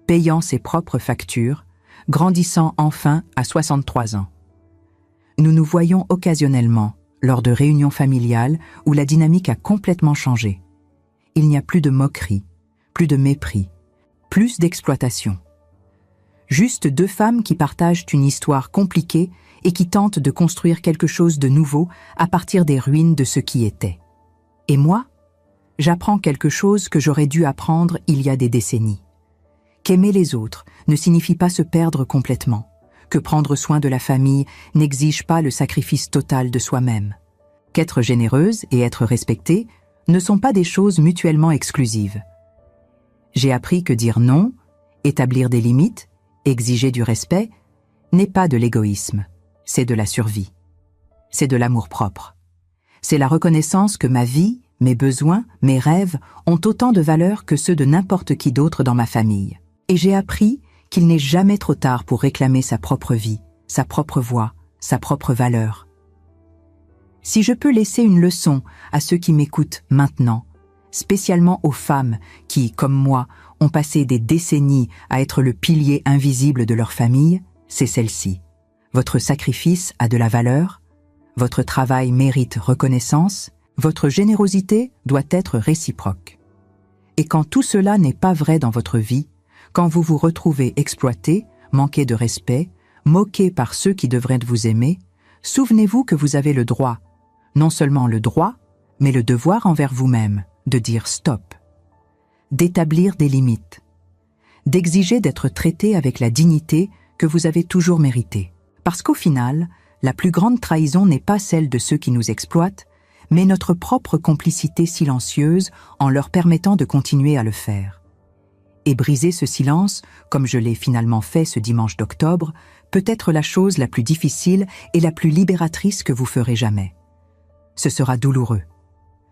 payant ses propres factures, grandissant enfin à 63 ans. Nous nous voyons occasionnellement, lors de réunions familiales où la dynamique a complètement changé. Il n'y a plus de moquerie, plus de mépris, plus d'exploitation. Juste 2 femmes qui partagent une histoire compliquée et qui tentent de construire quelque chose de nouveau à partir des ruines de ce qui était. Et moi, j'apprends quelque chose que j'aurais dû apprendre il y a des décennies. Qu'aimer les autres ne signifie pas se perdre complètement, que prendre soin de la famille n'exige pas le sacrifice total de soi-même, qu'être généreuse et être respectée ne sont pas des choses mutuellement exclusives. J'ai appris que dire non, établir des limites, exiger du respect, n'est pas de l'égoïsme, c'est de la survie. C'est de l'amour-propre. C'est la reconnaissance que ma vie, mes besoins, mes rêves ont autant de valeur que ceux de n'importe qui d'autre dans ma famille. Et j'ai appris qu'il n'est jamais trop tard pour réclamer sa propre vie, sa propre voix, sa propre valeur. Si je peux laisser une leçon à ceux qui m'écoutent maintenant, spécialement aux femmes qui, comme moi, ont passé des décennies à être le pilier invisible de leur famille, c'est celle-ci. Votre sacrifice a de la valeur, votre travail mérite reconnaissance, votre générosité doit être réciproque. Et quand tout cela n'est pas vrai dans votre vie, quand vous vous retrouvez exploité, manqué de respect, moqué par ceux qui devraient vous aimer, souvenez-vous que vous avez le droit, non seulement le droit, mais le devoir envers vous-même, de dire stop, d'établir des limites, d'exiger d'être traité avec la dignité que vous avez toujours méritée. Parce qu'au final, la plus grande trahison n'est pas celle de ceux qui nous exploitent, mais notre propre complicité silencieuse en leur permettant de continuer à le faire. Et briser ce silence, comme je l'ai finalement fait ce dimanche d'octobre, peut être la chose la plus difficile et la plus libératrice que vous ferez jamais. Ce sera douloureux.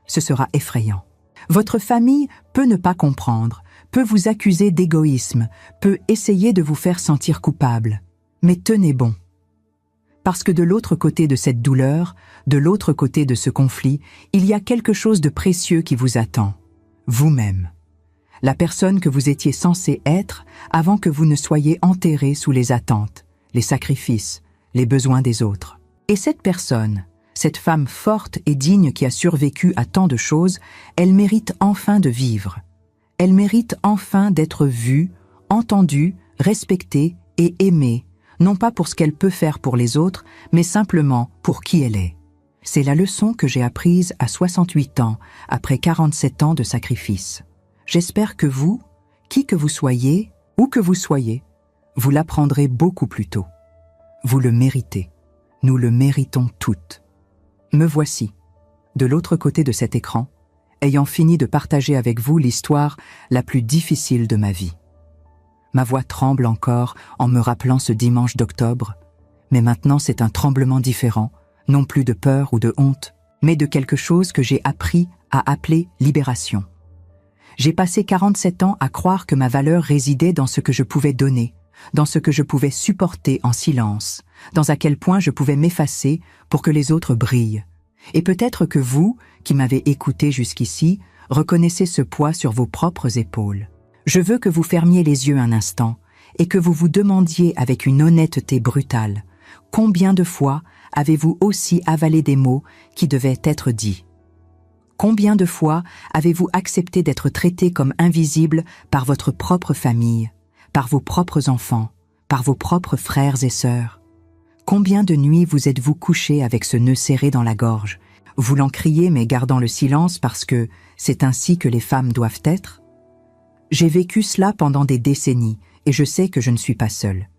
Ce sera effrayant. Votre famille peut ne pas comprendre, peut vous accuser d'égoïsme, peut essayer de vous faire sentir coupable. Mais tenez bon. Parce que de l'autre côté de cette douleur, de l'autre côté de ce conflit, il y a quelque chose de précieux qui vous attend. Vous-même. La personne que vous étiez censé être avant que vous ne soyez enterré sous les attentes, les sacrifices, les besoins des autres. Et cette personne, cette femme forte et digne qui a survécu à tant de choses, elle mérite enfin de vivre. Elle mérite enfin d'être vue, entendue, respectée et aimée, non pas pour ce qu'elle peut faire pour les autres, mais simplement pour qui elle est. C'est la leçon que j'ai apprise à 68 ans, après 47 ans de sacrifice. J'espère que vous, qui que vous soyez, où que vous soyez, vous l'apprendrez beaucoup plus tôt. Vous le méritez. Nous le méritons toutes. Me voici, de l'autre côté de cet écran, ayant fini de partager avec vous l'histoire la plus difficile de ma vie. Ma voix tremble encore en me rappelant ce dimanche d'octobre, mais maintenant c'est un tremblement différent, non plus de peur ou de honte, mais de quelque chose que j'ai appris à appeler libération. J'ai passé 47 ans à croire que ma valeur résidait dans ce que je pouvais donner, dans ce que je pouvais supporter en silence, dans à quel point je pouvais m'effacer pour que les autres brillent. Et peut-être que vous, qui m'avez écouté jusqu'ici, reconnaissez ce poids sur vos propres épaules. Je veux que vous fermiez les yeux un instant et que vous vous demandiez avec une honnêteté brutale, combien de fois avez-vous aussi avalé des mots qui devaient être dits? Combien de fois avez-vous accepté d'être traité comme invisible par votre propre famille, par vos propres enfants, par vos propres frères et sœurs? Combien de nuits vous êtes-vous couché avec ce nœud serré dans la gorge, voulant crier mais gardant le silence parce que c'est ainsi que les femmes doivent être? J'ai vécu cela pendant des décennies et je sais que je ne suis pas seule.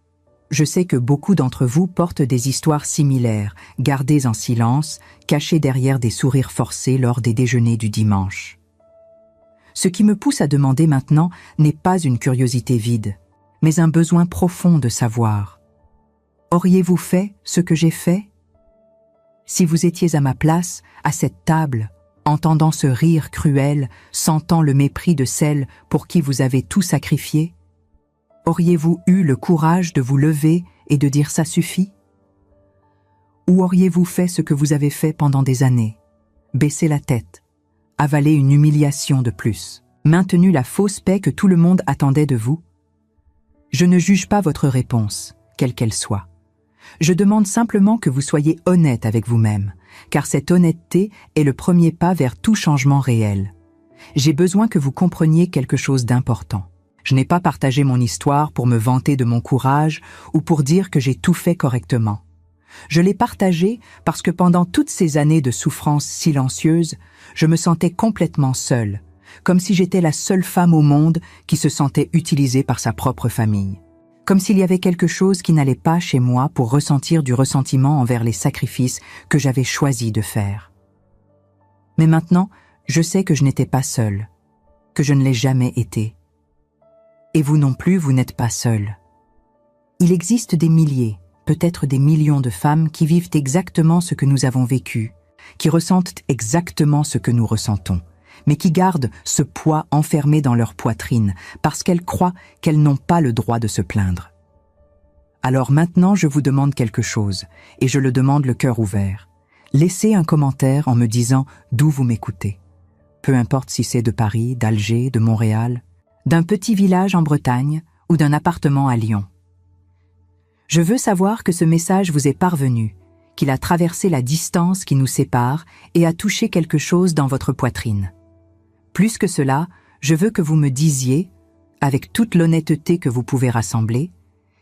Je sais que beaucoup d'entre vous portent des histoires similaires, gardées en silence, cachées derrière des sourires forcés lors des déjeuners du dimanche. Ce qui me pousse à demander maintenant n'est pas une curiosité vide, mais un besoin profond de savoir. Auriez-vous fait ce que j'ai fait? Si vous étiez à ma place, à cette table, entendant ce rire cruel, sentant le mépris de celle pour qui vous avez tout sacrifié, auriez-vous eu le courage de vous lever et de dire « ça suffit » ? Ou auriez-vous fait ce que vous avez fait pendant des années, baissé la tête, avalé une humiliation de plus, maintenu la fausse paix que tout le monde attendait de vous? Je ne juge pas votre réponse, quelle qu'elle soit. Je demande simplement que vous soyez honnête avec vous-même, car cette honnêteté est le premier pas vers tout changement réel. J'ai besoin que vous compreniez quelque chose d'important. Je n'ai pas partagé mon histoire pour me vanter de mon courage ou pour dire que j'ai tout fait correctement. Je l'ai partagée parce que pendant toutes ces années de souffrance silencieuse, je me sentais complètement seule, comme si j'étais la seule femme au monde qui se sentait utilisée par sa propre famille. Comme s'il y avait quelque chose qui n'allait pas chez moi pour ressentir du ressentiment envers les sacrifices que j'avais choisi de faire. Mais maintenant, je sais que je n'étais pas seule, que je ne l'ai jamais été. Et vous non plus, vous n'êtes pas seul. Il existe des milliers, peut-être des millions de femmes qui vivent exactement ce que nous avons vécu, qui ressentent exactement ce que nous ressentons, mais qui gardent ce poids enfermé dans leur poitrine parce qu'elles croient qu'elles n'ont pas le droit de se plaindre. Alors maintenant, je vous demande quelque chose, et je le demande le cœur ouvert. Laissez un commentaire en me disant d'où vous m'écoutez. Peu importe si c'est de Paris, d'Alger, de Montréal, d'un petit village en Bretagne ou d'un appartement à Lyon. Je veux savoir que ce message vous est parvenu, qu'il a traversé la distance qui nous sépare et a touché quelque chose dans votre poitrine. Plus que cela, je veux que vous me disiez, avec toute l'honnêteté que vous pouvez rassembler,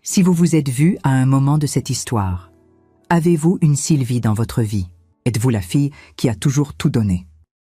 Si vous vous êtes vu à un moment de cette histoire, avez-vous une Sylvie dans votre vie? Êtes-vous la fille qui a toujours tout donné?